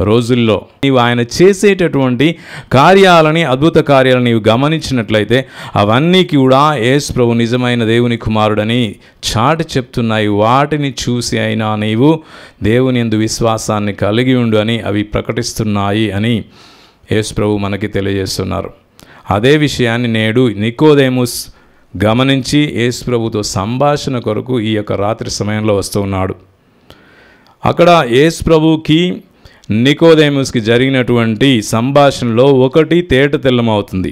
రోజుల్లో. నీవు ఆయన చేసేటటువంటి కార్యాలని, అద్భుత కార్యాలను నీవు గమనించినట్లయితే అవన్నీ కూడా యేసు ప్రభు నిజమైన దేవుని కుమారుడని చాటి చెప్తున్నాయి. వాటిని చూసి అయినా నీవు దేవుని యందు విశ్వాసాన్ని కలిగి ఉండు అని అవి ప్రకటిస్తున్నాయి అని యేసు ప్రభు మనకి తెలియజేస్తున్నారు. అదే విషయాన్ని నేడు నికోదేముస్ గమనించి యేసు ప్రభుతో సంభాషణ కొరకు ఈ యొక్క రాత్రి సమయంలో వస్తూ ఉన్నాడు. అక్కడ యేసు ప్రభుకి నికోదేముస్కి జరిగినటువంటి సంభాషణలో ఒకటి తేట తెల్లమవుతుంది.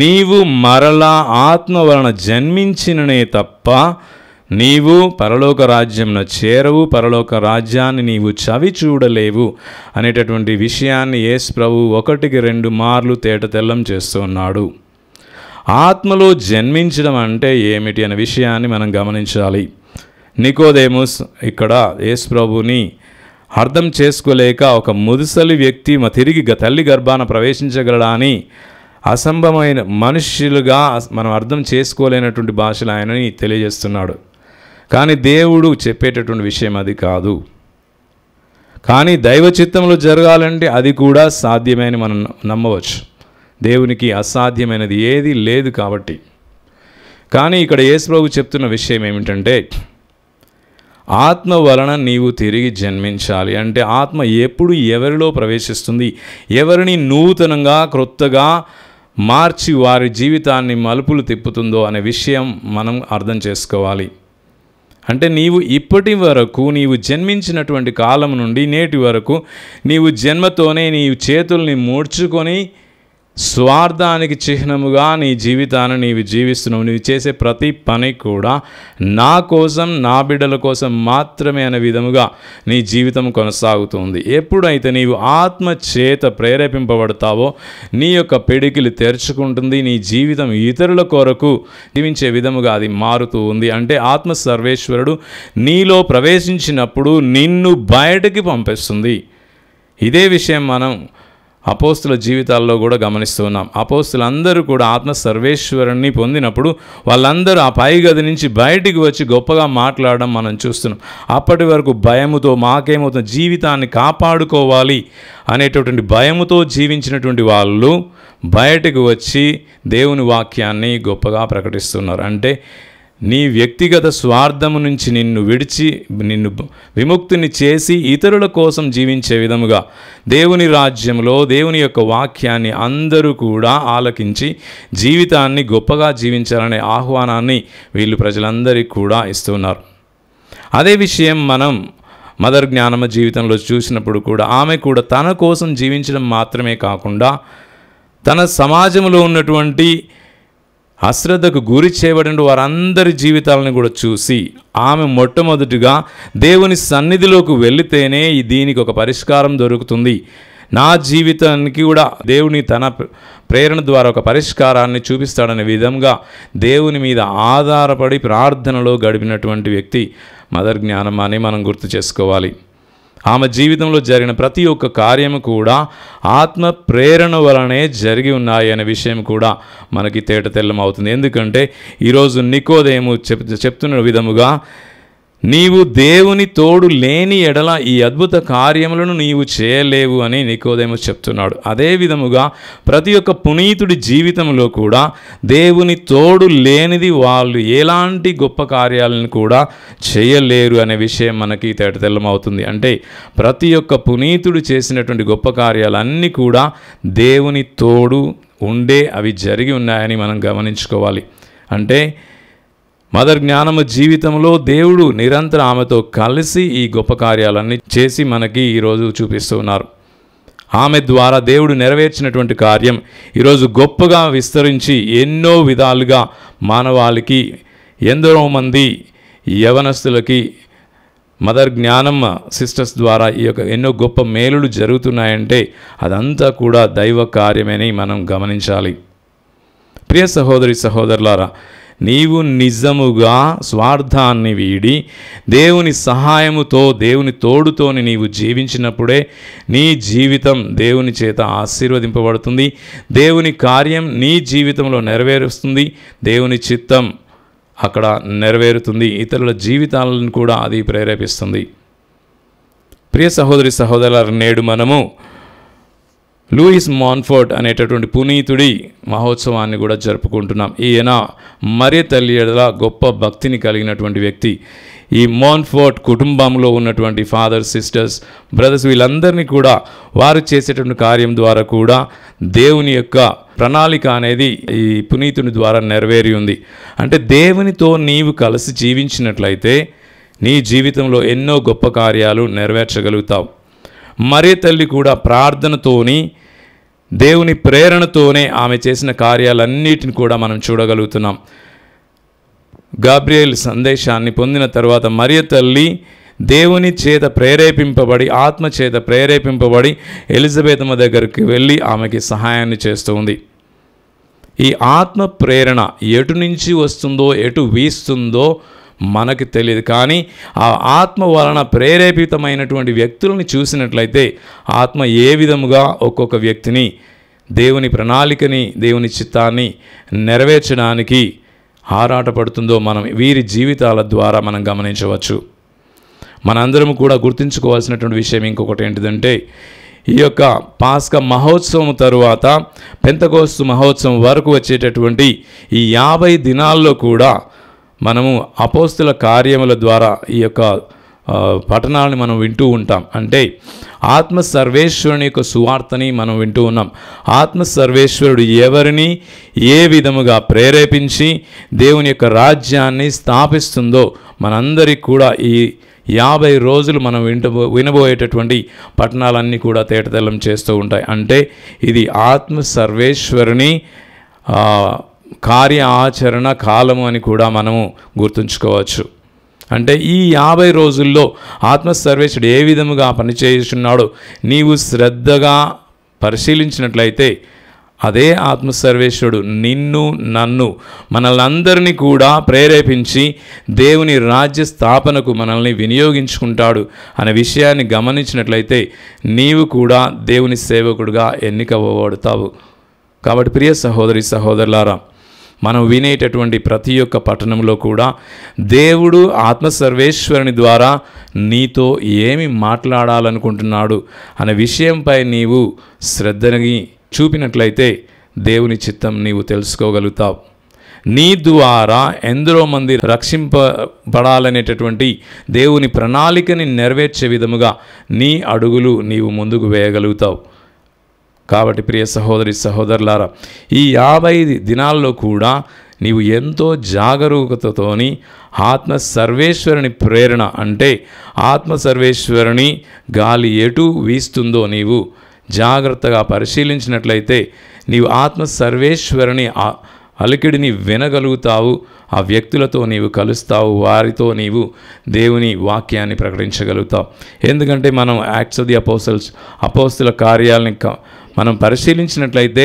నీవు మరలా ఆత్మ వలన జన్మించిననే తప్ప నీవు పరలోక రాజ్యంను చేరవు, పరలోక రాజ్యాన్ని నీవు చవి చూడలేవు అనేటటువంటి విషయాన్ని యేసు ప్రభు 1-2 మార్లు తేట తెల్లం చేస్తూ ఉన్నాడు. ఆత్మలో జన్మించడం అంటే ఏమిటి అనే విషయాన్ని మనం గమనించాలి. నికోదేముస్ ఇక్కడ యేసు ప్రభుని అర్థం చేసుకోలేక ఒక ముదుసలి వ్యక్తి తిరిగి తల్లి గర్భాన ప్రవేశించగలడా అని అసంభవమైన మనుష్యులుగా మనం అర్థం చేసుకోలేనటువంటి భాషలు ఆయనని తెలియజేస్తున్నాడు. కానీ దేవుడు చెప్పేటటువంటి విషయం అది కాదు. కానీ దైవ చిత్తంలో జరగాలంటే అది కూడా సాధ్యమని మనం నమ్మవచ్చు. దేవునికి అసాధ్యమైనది ఏది లేదు కాబట్టి. కానీ ఇక్కడ యేసు ప్రభు చెప్తున్న విషయం ఏమిటంటే ఆత్మ వలన నీవు తిరిగి జన్మించాలి. అంటే ఆత్మ ఎప్పుడు ఎవరిలో ప్రవేశిస్తుంది, ఎవరిని నూతనంగా క్రొత్తగా మార్చి వారి జీవితాన్ని మలుపులు తిప్పుతుందో అనే విషయం మనం అర్థం చేసుకోవాలి. అంటే నీవు ఇప్పటి వరకు నీవు జన్మించినటువంటి కాలం నుండి నేటి వరకు నీవు జన్మతోనే నీవు చేతుల్ని ముడుచుకొని స్వార్థానికి చిహ్నముగా నీ జీవితాన్ని నీవు జీవిస్తున్నావు. నీవు చేసే ప్రతి పని కూడా నా కోసం, నా బిడ్డల కోసం మాత్రమే అనే విధముగా నీ జీవితం కొనసాగుతుంది. ఎప్పుడైతే నీవు ఆత్మ చేత ప్రేరేపింపబడతావో నీ యొక్క పిడికిలు తెరుచుకుంటుంది. నీ జీవితం ఇతరుల కొరకు జీవించే విధముగా అది మారుతూ ఉంది. అంటే ఆత్మ సర్వేశ్వరుడు నీలో ప్రవేశించినప్పుడు నిన్ను బయటకి పంపిస్తుంది. ఇదే విషయం మనం అపోస్తుల జీవితాల్లో కూడా గమనిస్తున్నాం. అపోస్తులందరూ కూడా ఆత్మ సర్వేశ్వరుణ్ణి పొందినప్పుడు వాళ్ళందరూ ఆ పై గది నుంచి బయటికి వచ్చి గొప్పగా మాట్లాడడం మనం చూస్తున్నాం. అప్పటి వరకు భయముతో మాకేమవుతుంది, జీవితాన్ని కాపాడుకోవాలి అనేటటువంటి భయముతో జీవించినటువంటి వాళ్ళు బయటకు వచ్చి దేవుని వాక్యాన్ని గొప్పగా ప్రకటిస్తున్నారు. అంటే నీ వ్యక్తిగత స్వార్థము నుంచి నిన్ను విడిచి నిన్ను విముక్తిని చేసి ఇతరుల కోసం జీవించే విధముగా దేవుని రాజ్యంలో దేవుని యొక్క వాక్యాన్ని అందరూ కూడా ఆలకించి జీవితాన్ని గొప్పగా జీవించాలనే ఆహ్వానాన్ని వీళ్ళు ప్రజలందరికీ కూడా ఇస్తున్నారు. అదే విషయం మనం మదర్ జ్ఞానమ్మ జీవితంలో చూసినప్పుడు కూడా ఆమె కూడా తన కోసం జీవించడం మాత్రమే కాకుండా తన సమాజంలో ఉన్నటువంటి అశ్రద్ధకు గురి చేయబడిన వారందరి జీవితాలను కూడా చూసి ఆమె మొట్టమొదటిగా దేవుని సన్నిధిలోకి వెళితేనే దీనికి ఒక పరిష్కారం దొరుకుతుంది, నా జీవితానికి కూడా దేవుని తన ప్రేరణ ద్వారా ఒక పరిష్కారాన్ని చూపిస్తాడనే విధంగా దేవుని మీద ఆధారపడి ప్రార్థనలో గడిపినటువంటి వ్యక్తి మదర్ జ్ఞానమ్మ అని మనం గుర్తు చేసుకోవాలి. ఆమె జీవితంలో జరిగిన ప్రతి ఒక్క కార్యము కూడా ఆత్మ ప్రేరణ వలనే జరిగి ఉన్నాయి అనే విషయం కూడా మనకి తేట తెల్లం అవుతుంది. ఎందుకంటే ఈరోజు నికోదేము చెప్తున్న విధముగా నీవు దేవుని తోడు లేని ఎడల ఈ అద్భుత కార్యములను నీవు చేయలేవు అని నికోదేము చెప్తున్నాడు. అదే విధముగా ప్రతి ఒక్క పునీతుడి జీవితంలో కూడా దేవుని తోడు లేనిది వాళ్ళు ఎలాంటి గొప్ప కార్యాలను కూడా చేయలేరు అనే విషయం మనకి తేటతెల్లమవుతుంది. అంటే ప్రతి ఒక్క పునీతుడు చేసినటువంటి గొప్ప కార్యాలన్నీ కూడా దేవుని తోడు ఉండే అవి జరిగి ఉన్నాయని మనం గమనించుకోవాలి. అంటే మదర్ జ్ఞానమ్మ జీవితంలో దేవుడు నిరంతరం ఆమెతో కలిసి ఈ గొప్ప కార్యాలన్నీ చేసి మనకి ఈరోజు చూపిస్తూ ఉన్నారు. ఆమె ద్వారా దేవుడు నెరవేర్చినటువంటి కార్యం ఈరోజు గొప్పగా విస్తరించి ఎన్నో విధాలుగా మానవాళికి ఎందరో మంది యవనస్తులకి మదర్ జ్ఞానమ్మ సిస్టర్స్ ద్వారా ఈ యొక్క ఎన్నో గొప్ప మేలులు జరుగుతున్నాయంటే అదంతా కూడా దైవ కార్యమని మనం గమనించాలి. ప్రియ సహోదరి సహోదరులారా, నీవు నిజముగా స్వార్థాన్ని వీడి దేవుని సహాయముతో దేవుని తోడుతోని నీవు జీవించినప్పుడే నీ జీవితం దేవుని చేత ఆశీర్వదింపబడుతుంది. దేవుని కార్యం నీ జీవితంలో నెరవేరుస్తుంది. దేవుని చిత్తం అక్కడ నెరవేరుతుంది. ఇతరుల జీవితాలను కూడా అది ప్రేరేపిస్తుంది. ప్రియ సహోదరి సహోదరులారా, నేడు మనము లూయిస్ మాన్ఫోర్ట్ అనేటటువంటి పునీతుడి మహోత్సవాన్ని కూడా జరుపుకుంటున్నాం. ఈయన మరియ తల్లి ఎడల గొప్ప భక్తిని కలిగినటువంటి వ్యక్తి. ఈ మాన్ఫోర్ట్ కుటుంబంలో ఉన్నటువంటి ఫాదర్, సిస్టర్స్, బ్రదర్స్ వీళ్ళందరినీ కూడా వారు చేసేటువంటి కార్యం ద్వారా కూడా దేవుని యొక్క ప్రణాళిక అనేది ఈ పునీతుని ద్వారా నెరవేరి ఉంది. అంటే దేవునితో నీవు కలిసి జీవించినట్లయితే నీ జీవితంలో ఎన్నో గొప్ప కార్యాలు నెరవేర్చగలుగుతావు. మరియ తల్లి కూడా ప్రార్థనతోని దేవుని ప్రేరణతోనే ఆమె చేసిన కార్యాలన్నిటిని కూడా మనం చూడగలుగుతున్నాం. గాబ్రియేల్ సందేశాన్ని పొందిన తర్వాత మరియ తల్లి దేవుని చేత ప్రేరేపింపబడి, ఆత్మ చేత ప్రేరేపింపబడి ఎలిజబెతమ్మ దగ్గరికి వెళ్ళి ఆమెకి సహాయాన్ని చేస్తూ ఉంది. ఈ ఆత్మ ప్రేరణ ఎటు నుంచి వస్తుందో, ఎటు వీస్తుందో మనకి తెలియదు. కానీ ఆ ఆత్మ వలన ప్రేరేపితమైనటువంటి వ్యక్తులని చూసినట్లయితే ఆత్మ ఏ విధముగా ఒక్కొక్క వ్యక్తిని దేవుని ప్రణాళికని, దేవుని చిత్తాన్ని నెరవేర్చడానికి ఆరాటపడుతుందో మనం వీరి జీవితాల ద్వారా మనం గమనించవచ్చు. మనందరం కూడా గుర్తుంచుకోవాల్సినటువంటి విషయం ఇంకొకటి ఏంటిదంటే, ఈ యొక్క పాస్కా మహోత్సవం తరువాత పెంతెకోస్తు మహోత్సవం వరకు వచ్చేటటువంటి ఈ 50 దినాల్లో కూడా మనము అపోస్తుల కార్యముల ద్వారా ఈ యొక్క పఠనాలను మనం వింటూ ఉంటాం. అంటే ఆత్మ సర్వేశ్వరుని యొక్క సువార్తని మనం వింటూ ఉన్నాం. ఆత్మ సర్వేశ్వరుడు ఎవరిని ఏ విధముగా ప్రేరేపించి దేవుని యొక్క రాజ్యాన్ని స్థాపిస్తుందో మనందరికీ కూడా ఈ 50 రోజులు మనం వినబోయేటటువంటి పఠనాలన్నీ కూడా తేటతెల్లం చేస్తూ ఉంటాయి. అంటే ఇది ఆత్మ సర్వేశ్వరుని కార్య ఆచరణ కాలము అని కూడా మనము గుర్తుంచుకోవచ్చు. అంటే ఈ 50 రోజుల్లో ఆత్మ సర్వేశ్వరుడు ఏ విధముగా పనిచేస్తున్నాడో నీవు శ్రద్ధగా పరిశీలించినట్లయితే అదే ఆత్మ సర్వేశ్వరుడు నిన్ను, నన్ను, మనల్ని కూడా ప్రేరేపించి దేవుని రాజ్య స్థాపనకు మనల్ని వినియోగించుకుంటాడు అనే విషయాన్ని గమనించినట్లయితే నీవు కూడా దేవుని సేవకుడుగా ఎన్నికవ్వబడతావు. కాబట్టి ప్రియ సహోదరి సహోదరులారా, మనం వినేటటువంటి ప్రతి ఒక్క పట్టణంలో కూడా దేవుడు ఆత్మ సర్వేశ్వరుని ద్వారా నీతో ఏమి మాట్లాడాలనుకుంటున్నాడు అనే విషయంపై నీవు శ్రద్ధని చూపినట్లయితే దేవుని చిత్తం నీవు తెలుసుకోగలుగుతావు. నీ ద్వారా ఎందరో మంది రక్షింపబడాలనేటటువంటి దేవుని ప్రణాళికని నెరవేర్చే విధముగా నీ అడుగులు నీవు ముందుకు వేయగలుగుతావు. కాబట్టి ప్రియ సహోదరి సహోదరులారా, ఈ 50 దినాల్లో కూడా నీవు ఎంతో జాగరూకతతోని ఆత్మ సర్వేశ్వరుని ప్రేరణ, అంటే ఆత్మ సర్వేశ్వరుని గాలి ఎటు వీస్తుందో నీవు జాగ్రత్తగా పరిశీలించినట్లయితే నీవు ఆత్మ సర్వేశ్వరుని అలికిడిని వినగలుగుతావు. ఆ వ్యక్తులతో నీవు కలుస్తావు, వారితో నీవు దేవుని వాక్యాన్ని ప్రకటించగలుగుతావు. ఎందుకంటే మనం యాక్ట్స్ ఆఫ్ ది అపోస్తుల కార్యాలని మనం పరిశీలించినట్లయితే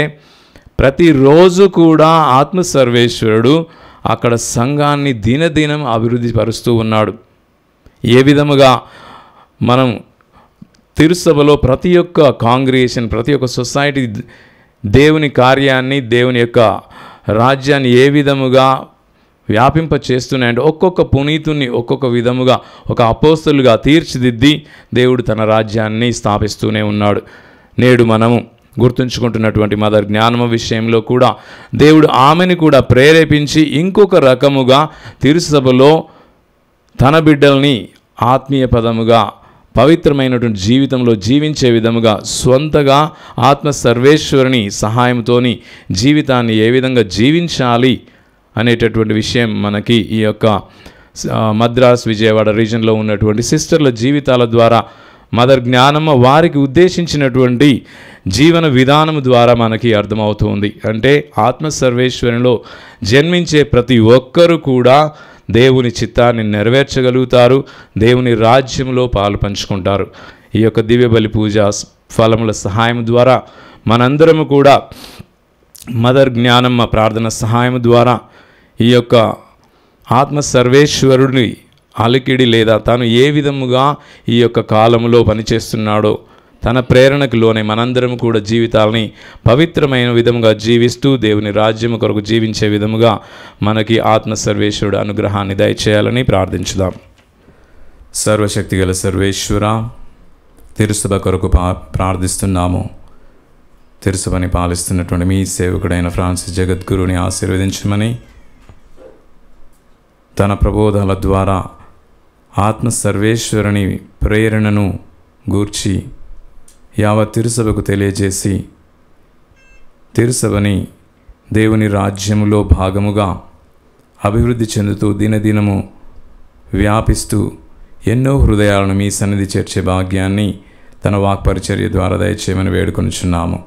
ప్రతిరోజు కూడా ఆత్మ సర్వేశ్వరుడు అక్కడ సంఘాన్ని దినదినం అభివృద్ధి పరుస్తూ ఉన్నాడు. ఏ విధముగా మనం తిరుసభలో ప్రతి ఒక్క కాంగ్రిగేషన్, ప్రతి ఒక్క సొసైటీ దేవుని కార్యాన్ని, దేవుని యొక్క రాజ్యాన్ని ఏ విధముగా వ్యాపింప చేస్తున్నాయంటే ఒక్కొక్క పునీతుని ఒక్కొక్క విధముగా ఒక అపోస్తలుగా తీర్చిదిద్ది దేవుడు తన రాజ్యాన్ని స్థాపిస్తూనే ఉన్నాడు. నేడు మనము గుర్తుంచుకుంటున్నటువంటి మదర్ జ్ఞానమ విషయంలో కూడా దేవుడు ఆమెను కూడా ప్రేరేపించి ఇంకొక రకముగా తిరుసభలో తన బిడ్డల్ని ఆత్మీయ పదముగా పవిత్రమైనటువంటి జీవితంలో జీవించే విధముగా స్వంతగా ఆత్మ సర్వేశ్వరుని సహాయంతోని జీవితాన్ని ఏ విధంగా జీవించాలి అనేటటువంటి విషయం మనకి ఈ యొక్క మద్రాస్ విజయవాడ రీజన్లో ఉన్నటువంటి సిస్టర్ల జీవితాల ద్వారా మదర్ జ్ఞానమ్మ వారికి ఉద్దేశించినటువంటి జీవన విధానం ద్వారా మనకి అర్థమవుతుంది. అంటే ఆత్మ సర్వేశ్వరంలో జన్మించే ప్రతి ఒక్కరూ కూడా దేవుని చిత్తాన్ని నెరవేర్చగలుగుతారు, దేవుని రాజ్యంలో పాలు పంచుకుంటారు. ఈ యొక్క దివ్య బలి పూజ ఫలముల సహాయం ద్వారా మనందరము కూడా మదర్ జ్ఞానమ్మ ప్రార్థన సహాయం ద్వారా ఈ యొక్క ఆత్మ సర్వేశ్వరుని అలికిడి లేదా తాను ఏ విధముగా ఈ యొక్క కాలంలో పనిచేస్తున్నాడో తన ప్రేరణకు లోనే మనందరం కూడా జీవితాలని పవిత్రమైన విధముగా జీవిస్తూ దేవుని రాజ్యము కొరకు జీవించే విధముగా మనకి ఆత్మ సర్వేశ్వరుడు అనుగ్రహాన్ని దయచేయాలని ప్రార్థించుదాం. సర్వశక్తిగల సర్వేశ్వర, తిరుసభ కొరకు ప్రార్థిస్తున్నాము. తిరుసభని పాలిస్తున్నటువంటి మీ సేవకుడైన ఫ్రాన్సిస్ జగద్గురుని ఆశీర్వదించమని, తన ప్రబోధాల ద్వారా ఆత్మ సర్వేశ్వరుని ప్రేరణను గూర్చి యావత్ తిరుసభకు తెలియజేసి తిరుసభని దేవుని రాజ్యములో భాగముగా అభివృద్ధి చెందుతూ దినదినము వ్యాపిస్తూ ఎన్నో హృదయాలను మీ సన్నిధి చేర్చే భాగ్యాన్ని తన వాక్పరిచర్య ద్వారా దయచేయమని వేడుకొనుచున్నాము.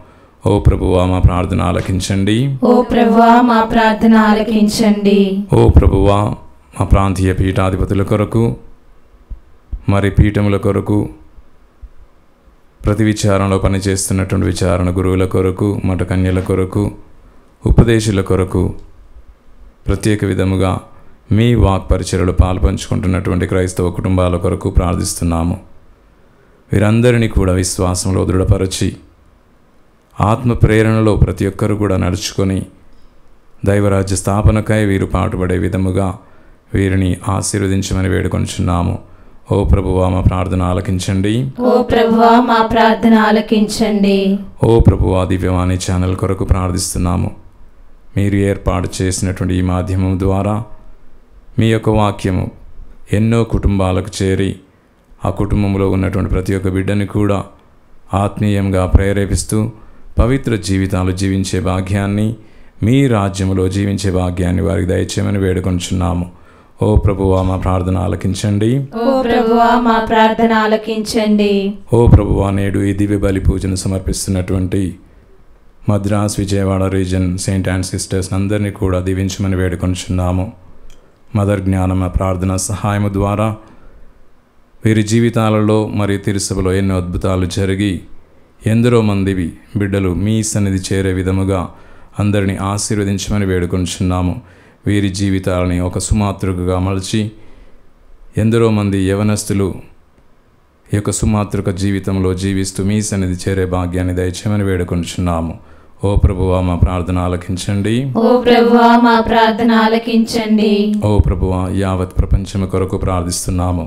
ఓ ప్రభువా మా ప్రార్థన ఆలకించండి. ఓ ప్రభువా మా ప్రార్థన ఆలకించండి. ఓ ప్రభువా మా ప్రాంతీయ పీఠాధిపతుల కొరకు, మరి పీఠముల కొరకు, ప్రతి విచారణలో పనిచేస్తున్నటువంటి విచారణ గురువుల కొరకు, మఠ కన్యల కొరకు, ఉపదేశుల కొరకు, ప్రత్యేక విధముగా మీ వాక్పరిచర్యలో పాల్పంచుకుంటున్నటువంటి క్రైస్తవ కుటుంబాల కొరకు ప్రార్థిస్తున్నాము. వీరందరినీ కూడా విశ్వాసంలో దృఢపరచి ఆత్మ ప్రేరణలో ప్రతి ఒక్కరు కూడా నడుచుకొని దైవరాజ్య స్థాపనకై వీరు పాటుపడే విధముగా వీరిని ఆశీర్వదించమని వేడుకొంచున్నాము. ఓ ప్రభువా మా ప్రార్థన ఆలకించండి. ఓ ప్రభువా మా ప్రార్థన ఆలకించండి. ఓ ప్రభువా దివ్యవాణి ఛానల్ కొరకు ప్రార్థిస్తున్నాము. మీరు ఏర్పాటు చేసినటువంటి ఈ మాధ్యమం ద్వారా మీ యొక్క వాక్యము ఎన్నో కుటుంబాలకు చేరి ఆ కుటుంబంలో ఉన్నటువంటి ప్రతి ఒక్క బిడ్డని కూడా ఆత్మీయంగా ప్రేరేపిస్తూ పవిత్ర జీవితాలు జీవించే భాగ్యాన్ని, మీ రాజ్యములో జీవించే భాగ్యాన్ని వారికి దయచేయమని వేడుకొంచున్నాము. ఓ ప్రభువా మా ప్రార్థన ఆలకించండి. ఓ ప్రభువా మా ప్రార్థన ఆలకించండి. ఓ ప్రభువా నేడు ఈ దివ్య బలి పూజను సమర్పిస్తున్నటువంటి Madras Vijayawada region saint and sisters అందరినీ కూడా దీవించమని వేడుకొంచున్నాము. మదర్ జ్ఞానమ్మ ప్రార్థన సహాయము ద్వారా వీరి జీవితాలలో మరియు తిరుసభలో ఎన్నో అద్భుతాలు జరిగి ఎందరో మంది బిడ్డలు మీ సన్నిధి చేరే విధముగా అందరినీ ఆశీర్వదించమని వేడుకొంచున్నాము. వీరి జీవితాలని ఒక సుమాతృకగా మలచి ఎందరో మంది యవనస్తులు ఈ యొక్క సుమాతృక జీవితంలో జీవిస్తూ మీ సన్నిధి చేరే భాగ్యాన్ని దయచేయమని వేడుకొంచున్నాము. ఓ ప్రభువా మా ప్రార్థన ఆలకించండి. ఓ ప్రభువా మా ప్రార్థన ఆలకించండి. ఓ ప్రభువా యావత్ ప్రపంచము కొరకు ప్రార్థిస్తున్నాము.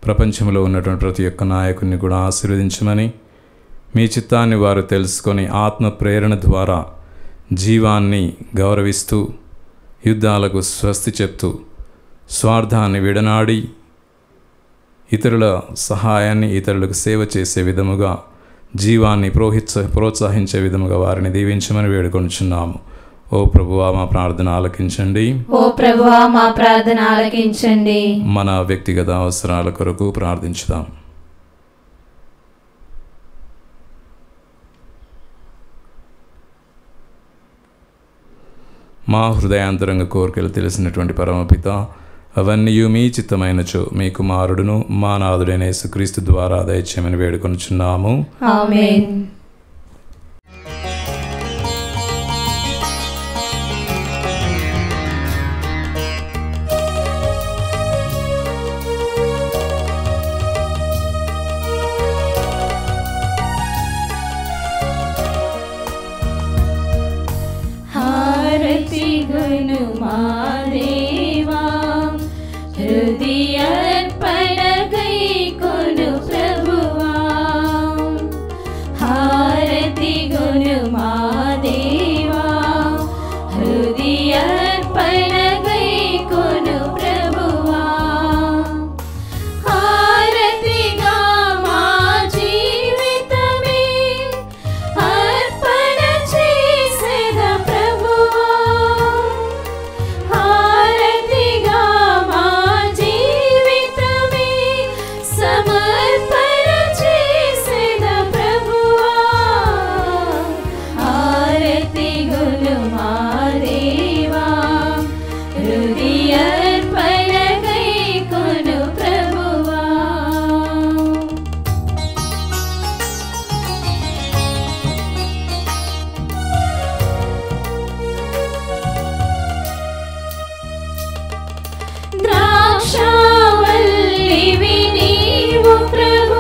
ప్రపంచంలో ఉన్నటువంటి ప్రతి ఒక్క నాయకుడిని కూడా ఆశీర్వదించమని, మీ చిత్తాన్ని వారు తెలుసుకొని ఆత్మ ప్రేరణ ద్వారా జీవాన్ని గౌరవిస్తూ యుద్ధాలకు స్వస్తి చెప్తూ స్వార్థాన్ని విడనాడి ఇతరుల సహాయాన్ని, ఇతరులకు సేవ చేసే విధముగా జీవాన్ని ప్రోత్సహించే విధముగా వారిని దీవించమని వేడుకొంచున్నాము. ఓ ప్రభువా మా ప్రార్థన ఆలకించండి. ఓ ప్రభువా మా ప్రార్థన ఆలకించండి. మన వ్యక్తిగత అవసరాల కొరకు ప్రార్థించుదాం. మా హృదయాంతరంగ కోరికలు తెలిసినటువంటి పరమపిత, అవన్నీ మీ చిత్తమైనచో మీ కుమారుడును మా నాథుడైన యేసుక్రీస్తు ద్వారా దయచేయమని వేడుకొనుచున్నాము. ఆమేన్. హారతి గును మా అర్పణకై కొను ప్రభువా హారతి గును మా దేవా హృది అర్పణకై కొను ప్రభువా హారతిగా మా జీవితమే అర్పణ చేసేద ప్రభువా హారతిగా మా జీవితమే సమర్పణ చేసేద ప్రభువా హారతి గును మా దేవా హృది అర్పణకై కొను ప్రభువా ద్రాక్షావల్లివి నీవు ప్రభు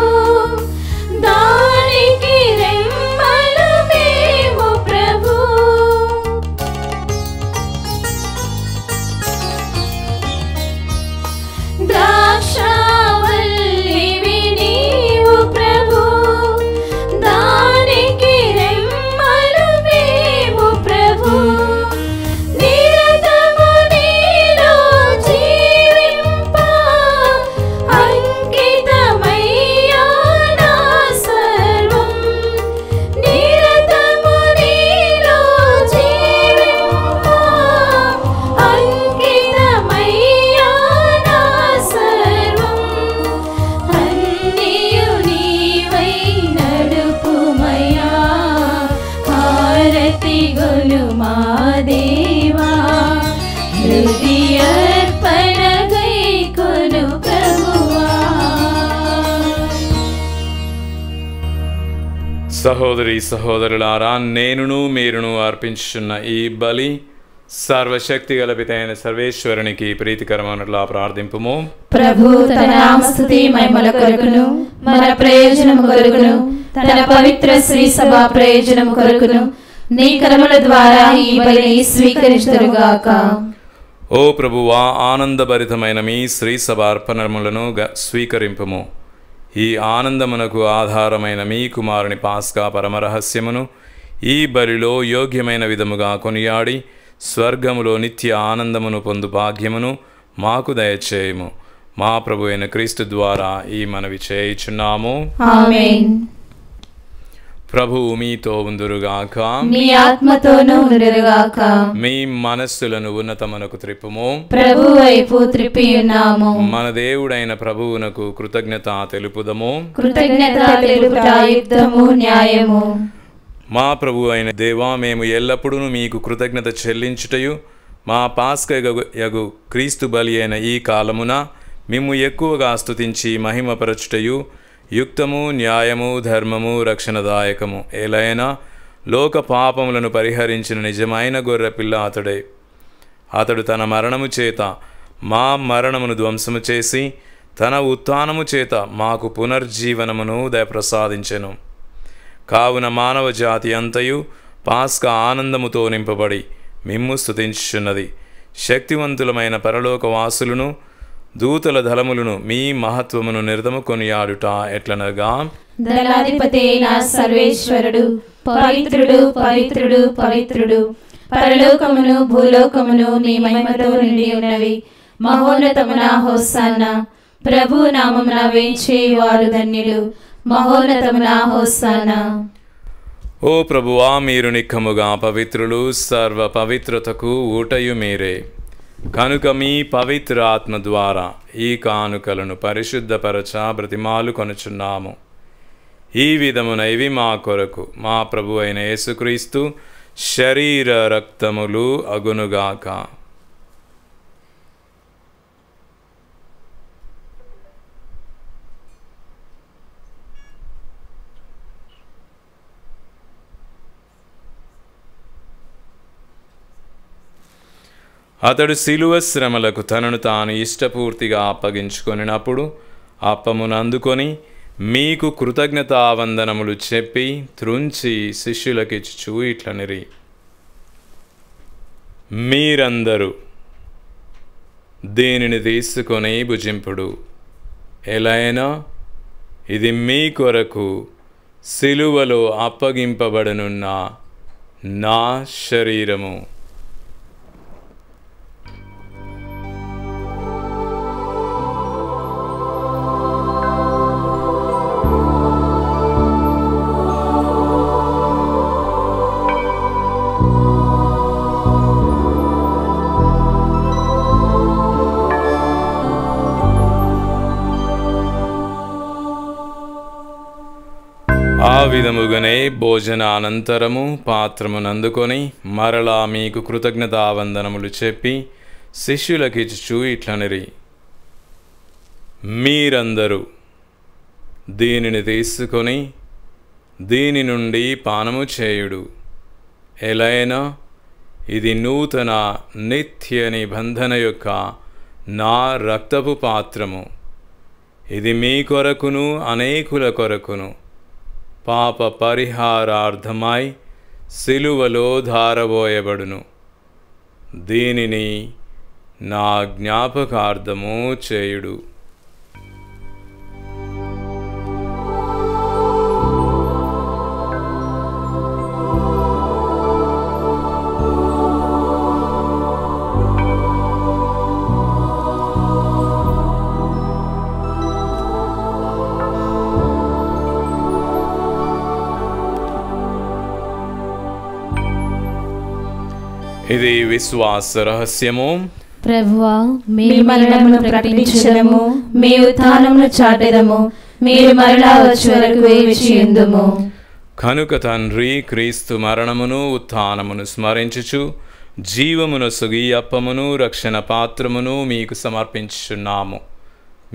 దానికి రెమ్మలు మేము ప్రభు ద్రాక్షావల్లివి నీవు ప్రభు దానికి రెమ్మలు మేము ప్రభు నిరతము నీలో జీవింప అంకితమయ్యా నా సర్వం నిరతము నీలో జీవింప అంకితమయ్యా నా సర్వం అన్నియు నీవై నడుపుమయ్యా హారతి గొను మా దేవా హృది అర్పణకై కొను ప్రభువా సహోదరి సహోదరులారా, నేనును మీరును అర్పించుచున్న ఈ బలి సర్వశక్తి గలపితైన సర్వేశ్వరునికి ప్రీతికరమైనట్లా ప్రార్థింపుము. ప్రభు తన నామస్తుతి మహిమల కొరకును మన ప్రయోజనము కొరకును తన పవిత్ర శ్రీ సభ ప్రయోజనము కొరకును నీ కర్మల ద్వారా ఈ బలిని స్వీకరించుదురుగాక. ఓ ప్రభువా, ఆనందభరితమైన మీ శ్రీ సభార్పణములను స్వీకరింపుము. ఈ ఆనందమునకు ఆధారమైన మీ కుమారుని పాస్కా పరమరహస్యమును ఈ బలిలో యోగ్యమైన విధముగా కొనియాడి స్వర్గములో నిత్య ఆనందమును పొందు భాగ్యమును మాకు దయచేయము. మా ప్రభు అయిన క్రీస్తు ద్వారా ఈ మనవి చేయుచున్నాము. ఆమేన్. ప్రభువు మీతో ఉందురుగాక. మీ ఆత్మతోనూ ఉండురుగాక. మీ మనస్సులను ఉన్నతమునకు త్రిప్పుము. ప్రభు వైపు త్రిప్పియున్నాము. మన దేవుడైన ప్రభువునకు కృతజ్ఞత తెలుపుదము. కృతజ్ఞత తెలుపుట యుక్తము న్యాయము. మా ప్రభు అయిన దేవా, మేము ఎల్లప్పుడూ మీకు కృతజ్ఞత చెల్లించుటయు మా పాస్క యగు క్రీస్తు బలి అయిన ఈ కాలమున మిమ్ము ఎక్కువగా స్తుతించి మహిమపరచుటయు యుక్తము న్యాయము ధర్మము రక్షణదాయకము. ఏలైనా లోక పాపములను పరిహరించిన నిజమైన గొర్రెపిల్ల అతడే. అతడు తన మరణము చేత మా మరణమును ధ్వంసము చేసి తన ఉత్థానము చేత మాకు పునర్జీవనమును దయప్రసాదించెను. కావున మానవ జాతి అంతయు పాస్కా ఆనందముతో నింపబడి మిమ్ము స్తుతించుచున్నది. శక్తివంతులమైన పరలోక వాసులను దూతల దళములను మీ మహత్వమును నిర్దము కొనియాడుట ఎట్లనగా, దళాధిపతి అయిన సర్వేశ్వరుడు పవిత్రుడు పవిత్రుడు పవిత్రుడు, పరలోకమును భూలోకమును నీ మహిమతో నిండి ఉన్నవి. మహోన్నతమున హోసన్నా, ప్రభు నామమున వేంచేవారు ధన్యులు. మహోన్నతమున హోసన్నా. ఓ ప్రభువా, మీరు నిక్కముగా పవిత్రులు, సర్వ పవిత్రతకు ఊటయు మీరే. కనుక మీ పవిత్ర ఆత్మ ద్వారా ఈ కానుకలను పరిశుద్ధపరచ బ్రతిమాలు కొనుచున్నాము. ఈ విధమున ఇవి మా కొరకు మా ప్రభు అయిన యేసుక్రీస్తు శరీర రక్తములు అగునుగాక. అతడు శిలువ శ్రమలకు తనను తాను ఇష్టపూర్తిగా అప్పగించుకొనినప్పుడు అప్పమును అందుకొని మీకు కృతజ్ఞతావందనములు చెప్పి త్రుంచి శిష్యులకిచ్చుచూ ఇట్లనిరి, మీరందరూ దీనిని తీసుకొని భుజింపుడు. ఎలైనా ఇది మీ కొరకు సిలువలో అప్పగింపబడనున్న నా శరీరము. ఆ విధముగానే భోజనానంతరము పాత్రమునందుకొని మరలా మీకు కృతజ్ఞతావందనములు చెప్పి శిష్యులకిచ్చుచూ ఇట్లనిరి, మీరందరూ దీనిని తీసుకొని దీని నుండి పానము చేయుడు. ఎలైనా ఇది నూతన నిత్య నిబంధన యొక్క నా రక్తపు పాత్రము. ఇది మీ కొరకును అనేకుల కొరకును పాప పరిహారార్థమై సిలువలో ధారబోయబడును. దీనిని నా జ్ఞాపకార్థము చేయుడు. ఇది విశ్వాస రహస్యము. ప్రభువా, మీ మరణమును ప్రకటించదము, మీ ఉత్థానమును చాటెదము, మీరు మరలా వచ్చే వరకు వేచియుందుము. కనుక తండ్రి, క్రీస్తు మరణమును ఉత్థానమును స్మరించుచు జీవమునొసగి అప్పమును రక్షణ పాత్రమును మీకు సమర్పించుచున్నాము.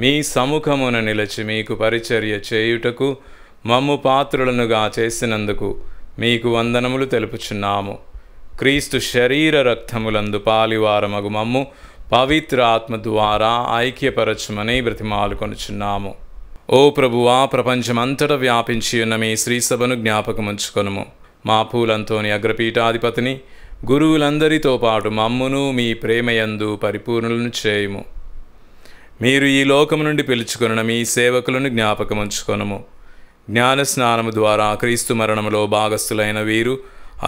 మీ సముఖమున నిలిచి మీకు పరిచర్య చేయుటకు మమ్ము పాత్రులనుగా చేసినందుకు మీకు వందనములు తెలుపుచున్నాము. క్రీస్తు శరీర రక్తములందు పాలివారమగు మమ్ము పవిత్ర ఆత్మ ద్వారా ఐక్యపరచుమని బ్రతిమాలుకొనుచున్నాము. ఓ ప్రభువా, ప్రపంచమంతటా వ్యాపించి ఉన్న మీ శ్రీసభను జ్ఞాపకముంచుకొనుము. మా పూలంతోని అగ్రపీఠాధిపతిని గురువులందరితో పాటు మమ్మును మీ ప్రేమయందు పరిపూర్ణులను చేయుము. మీరు ఈ లోకము నుండి పిలుచుకొనిన మీ సేవకులను జ్ఞాపకముంచుకొనుము. జ్ఞానస్నానము ద్వారా క్రీస్తు మరణములో భాగస్థులైన వీరు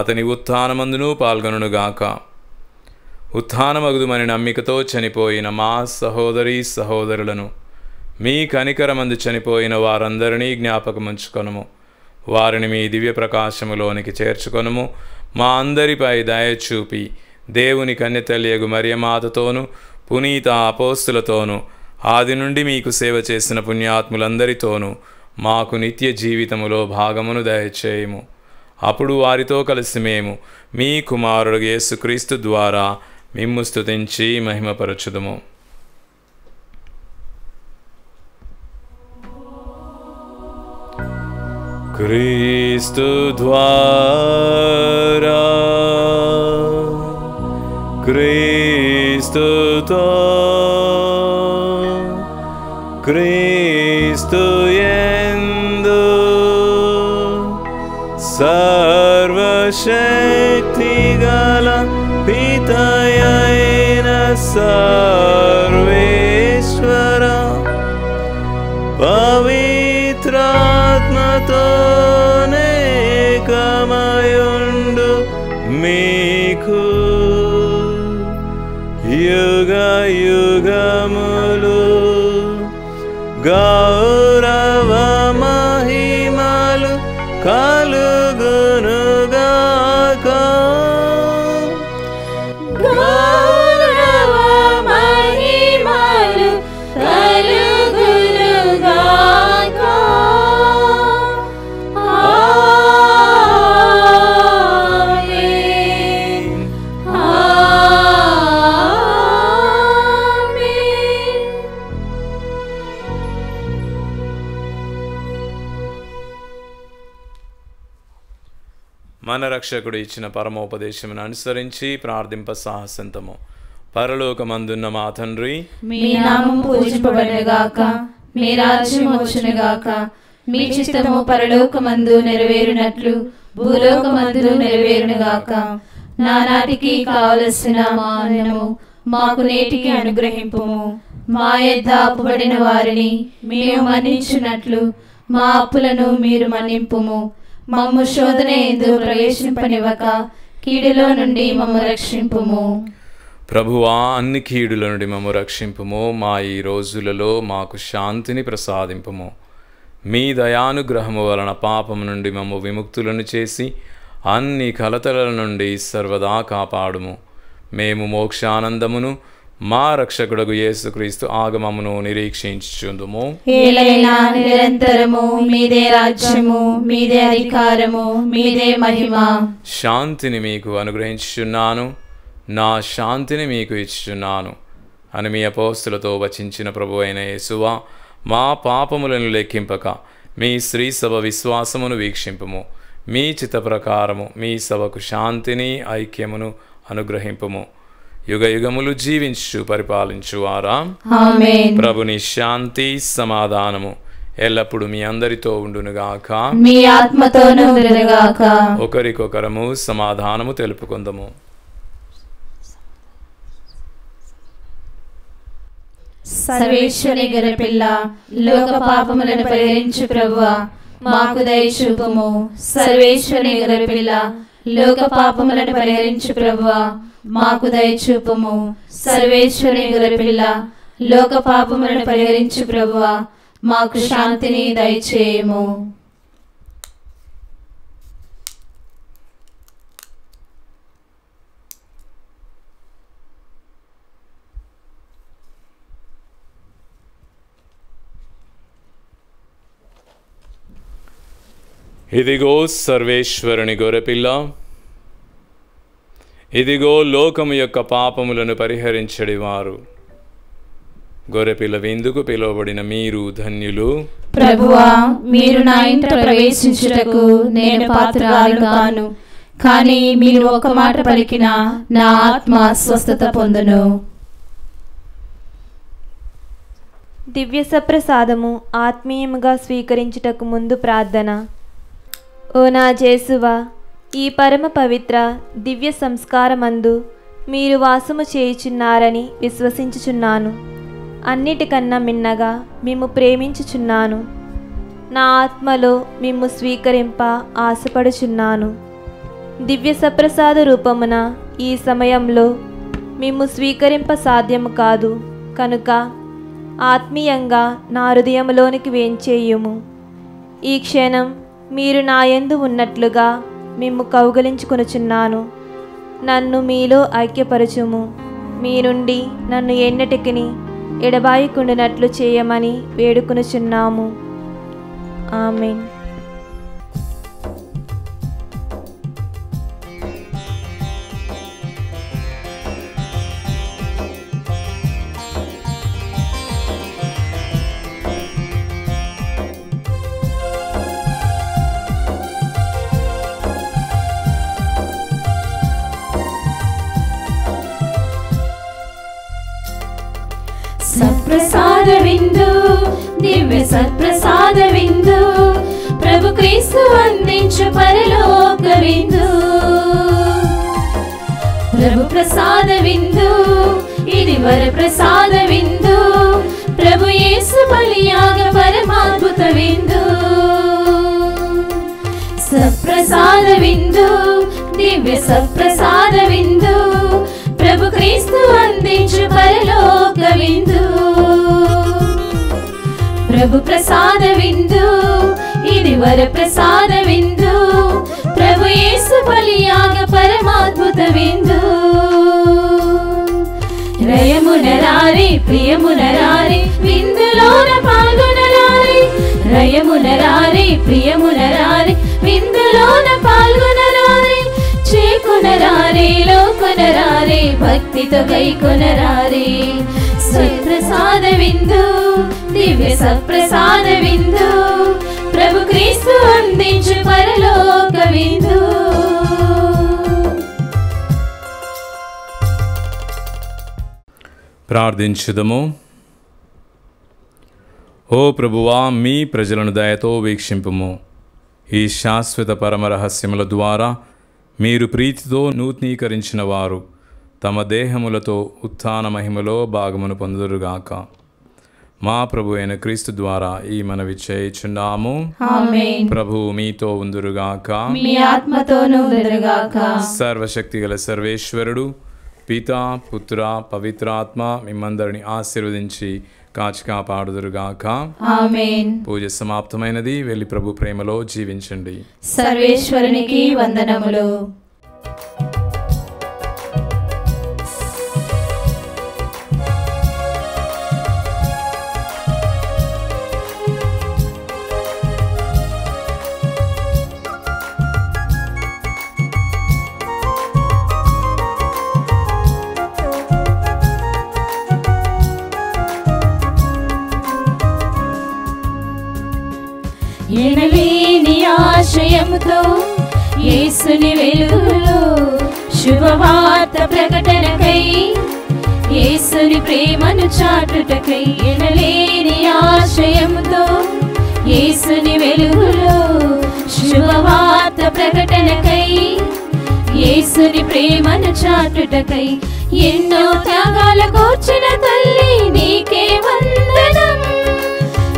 అతని ఉత్థానమందును పాల్గొనుగాక. ఉత్థానమగుదుమని నమ్మికతో చనిపోయిన మా సహోదరీ సహోదరులను, మీ కనికరమందు చనిపోయిన వారందరినీ జ్ఞాపకముంచుకొనుము. వారిని మీ దివ్య ప్రకాశములోనికి చేర్చుకొనుము. మా అందరిపై దయ చూపి దేవుని కన్యతల్లియగు మరియమాతతోనూ పునీత అపోస్తులతోనూ ఆది నుండి మీకు సేవ చేసిన పుణ్యాత్ములందరితోనూ మాకు నిత్య జీవితములో భాగమును దయచేయుము. అప్పుడు వారితో కలిసి మేము మీ కుమారుడు యేసుక్రీస్తు ద్వారా మిమ్ము స్తుతించి మహిమపరచుదుము. క్రీస్తు ద్వారా, క్రీస్తుతో, క్రీస్తు యందు సర్వశక్తిగల పితయైన సర్వేశ్వర పవిత్రాత్మతో నేకమయుండు మీకు యుగ యుగములు గౌరవ మహిమలు కలుగునుగాక. గౌరవ మహిమలు కలుగునుగాక. ఆమేన్. ఆమేన్. మన రక్షకుడు ఇచ్చిన పరమోపదేశమును అనుసరించి ప్రార్థింప సాహసంతము. పరలోకమందున్న మా తండ్రి, మీ నామం పూజింపబడునుగాక, మీ రాజ్యం వచ్చునుగాక, మీ చిత్తము పరలోకమందు నెరవేరునట్లు భూలోకమందు నెరవేరునుగాక. నానాటికి కావలసిన మా అన్నము మాకు నేటికి అనుగ్రహింపుము. మా యొద్ద అప్పుబడిన వారిని మేము మన్నించున్నట్లు మా అప్పులను మీరు మన్నింపుము. మమ్ము శోధన యందు ప్రవేశింపనివ్వక కీడులో నుండి మమ్ము రక్షింపుము. ప్రభువా, అన్ని కీడుల నుండి మమ్ము రక్షింపుము. మా ఈ రోజులలో మాకు శాంతిని ప్రసాదింపుము. మీ దయానుగ్రహము వలన పాపము నుండి మమ్ము విముక్తులను చేసి అన్ని కలతల నుండి సర్వదా కాపాడుము. మేము మోక్షానందమును మా రక్షకుడగు యేసుక్రీస్తు ఆగమమును నిరీక్షించుచుందుము. ఏలైనా నిరంతరము మీదే రాజ్యము, మీదే అధికారము, మీదే మహిమ. శాంతిని మీకు అనుగ్రహించుచున్నాను, నా శాంతిని మీకు ఇచ్చుచున్నాను అని మీ అపోస్తులతో వచించిన ప్రభువైన యేసువా, మా పాపములను లెక్కింపక మీ శ్రీ సభ విశ్వాసమును వీక్షింపుము. మీ చిత్త ప్రకారము మీ సభకు శాంతిని ఐక్యమును అనుగ్రహింపుము. యుగ యుగములు జీవించు పరిపాలించువారా, ఆమేన్. ప్రభుని శాంతి సమాధానము ఎల్లప్పుడు మీ అందరితో ఉండునుగాక, మీ ఆత్మతోనూ ఉండునుగాక. ఒకరికొకరము సమాధానము తెలుపుకుందము. సర్వేశ్వరి గొర్రెపిల్ల, లోక పాపములను పరిహరించు ప్రభువా, మాకు దయచూపుము. సర్వేశ్వరి గొర్రెపిల్ల, లోక పాపములను పరిహరించు ప్రభువా, మాకు దయచూపుము. సర్వేశ్వరి గొర్రెపిల్ల, లోక పాపములను పరిహరించు ప్రభువా, మాకు శాంతిని దయచేయము. ఇదిగో సర్వేశ్వరుని గొర్రెపిల్ల, ఇదిగో లోకము యొక్క పాపములను పరిహరించడివారు. గొర్రెపిల్ల విందుకు పిలువబడిన మీరు ధన్యులు. ప్రభువా, మీరు నా ఇంట ప్రవేశించుటకు నేను పాత్రురాలు కాను, కానీ మీరు ఒక మాట పలికినా నా ఆత్మ స్వస్థత పొందును. దివ్య సప్రసాదము ఆత్మీయముగా స్వీకరించుటకు ముందు ప్రార్థన. ఓ నా జేసువా, ఈ పరమ పవిత్ర దివ్య సంస్కారమందు మీరు వాసము చేయుచున్నారని విశ్వసించుచున్నాను. అన్నిటికన్నా మిన్నగా మిమ్ము ప్రేమించుచున్నాను. నా ఆత్మలో మిమ్ము స్వీకరింప ఆశపడుచున్నాను. దివ్య సప్రసాద రూపమున ఈ సమయంలో మిమ్ము స్వీకరింప సాధ్యము కాదు కనుక ఆత్మీయంగా నా హృదయంలోనికి వేంచేయుము. ఈ క్షణం మీరు నా యందు ఉన్నట్లుగా మిమ్ము కౌగలించుకొనుచున్నాను. నన్ను మీలో ఐక్యపరచుము. మీ నుండి నన్ను ఎన్నటికిని ఎడబాయకుండినట్లు చేయమని వేడుకొనుచున్నాము. ఆమేన్. సత్ప్రసాద విందు, దివ్య సత్ప్రసాద విందు, ప్రభు క్రీస్తు అందించు పరలోక విందు. ప్రభు ప్రసాద విందు, ఇది వర ప్రసాద విందు, ప్రభు యేసు బలియాగ పరమాద్భుత విందు. సత్ప్రసాద విందు, దివ్య సత్ప్రసాద విందు, ప్రభు క్రీస్తు అందించు పరలోక విందు. ప్రభు ప్రసాద విందు, ఇది వర ప్రసాద విందు, ప్రభు యేసు బలియాగ పరమాద్భుత విందు. రయమునరారి ప్రియమునరారి విందులోన పాల్గొనరారి. రయమునరారి ప్రియమునరారి విందులోన పాల్గొనరారి. చేకొనరారి లోకొనరారి భక్తితో గైకొనరారి. సత్ప్రసాద విందు, దివ్య సత్ప్రసాద విందు, ప్రభు క్రీస్తు అందించు పరలోక విందు. ప్రార్థించుదము. ఓ ప్రభువా, మీ ప్రజలను దయతో వీక్షింపుము. ఈ శాశ్వత పరమ రహస్యముల ద్వారా మీరు ప్రీతితో నూతనీకరించిన వారు తమ దేహములతో ఉత్థాన మహిమలో భాగమును పొందుదురుగాక. మా ప్రభు అయిన క్రీస్తు ద్వారా ఈ మనవి చేయుచున్నాము. ఆమేన్. ప్రభువు మీతో ఉందురుగాక. మీ ఆత్మతోనూ ఉందురుగాక. సర్వశక్తిగల సర్వేశ్వరుడు పితా పుత్ర పవిత్రాత్మ మిమ్మందరిని ఆశీర్వదించి కాచి కాపాడుదురుగాక. ఆమేన్. పూజ సమాప్తమైనది. వెళ్ళి ప్రభు ప్రేమలో జీవించండి. సర్వేశ్వరునికి వందనములు. ఎనలేని ఆశ్రయముతో యేసుని వెలుగులో శుభవార్త ప్రకటనకై యేసుని ప్రేమను చాటుటకై ఎనలేని ఆశ్రయముతో యేసుని వెలుగులో శుభవార్త ప్రకటనకై యేసుని ప్రేమను చాటుటకై ఎన్నో త్యాగాల కూర్చిన తల్లి నీకే వందనం.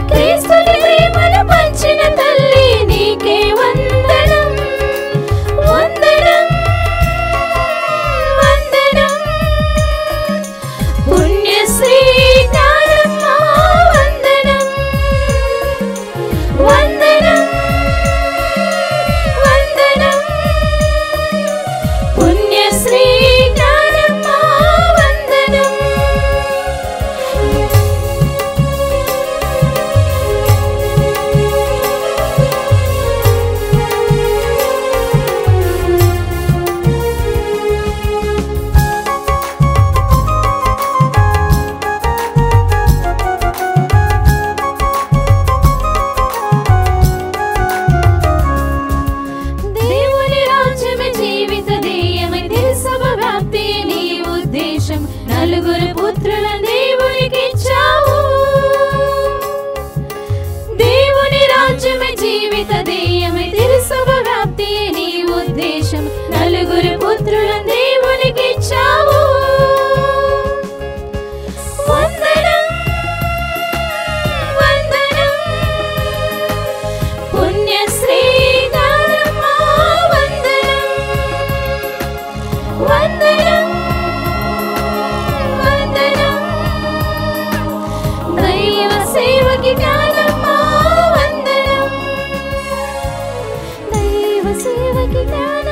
క్రీస్తుని ప్రేమను పంచిన తల్లి నీకే వందనం. వందనం వందనం పుణ్యశ్రీ జ్ఞానమ్మ వందనం. వందనం వందనం పుణ్యశ్రీ జ్ఞానమ్మ వందనం. దేవుని రాజ్యమే జీవిత ధ్యేయమై దిశవ వ్యాప్తి నీ ఉద్దేశం. నలుగురు పుత్రుల దేవునికి ఇచ్చావు. దేవుని రాజ్యమే జీవిత ధ్యేయమై దిశవ వ్యాప్తి నీ ఉద్దేశం. నలుగురు పుత్రుల దేవునికి ఇచ్చావు. వందనం వందనం పుణ్యశ్రీ జ్ఞానమ్మ వందనం. వందనం వందనం దైవ సేవకి జ్ఞానమ్మ వందనం. దైవ సేవకి జ్ఞానమ్మ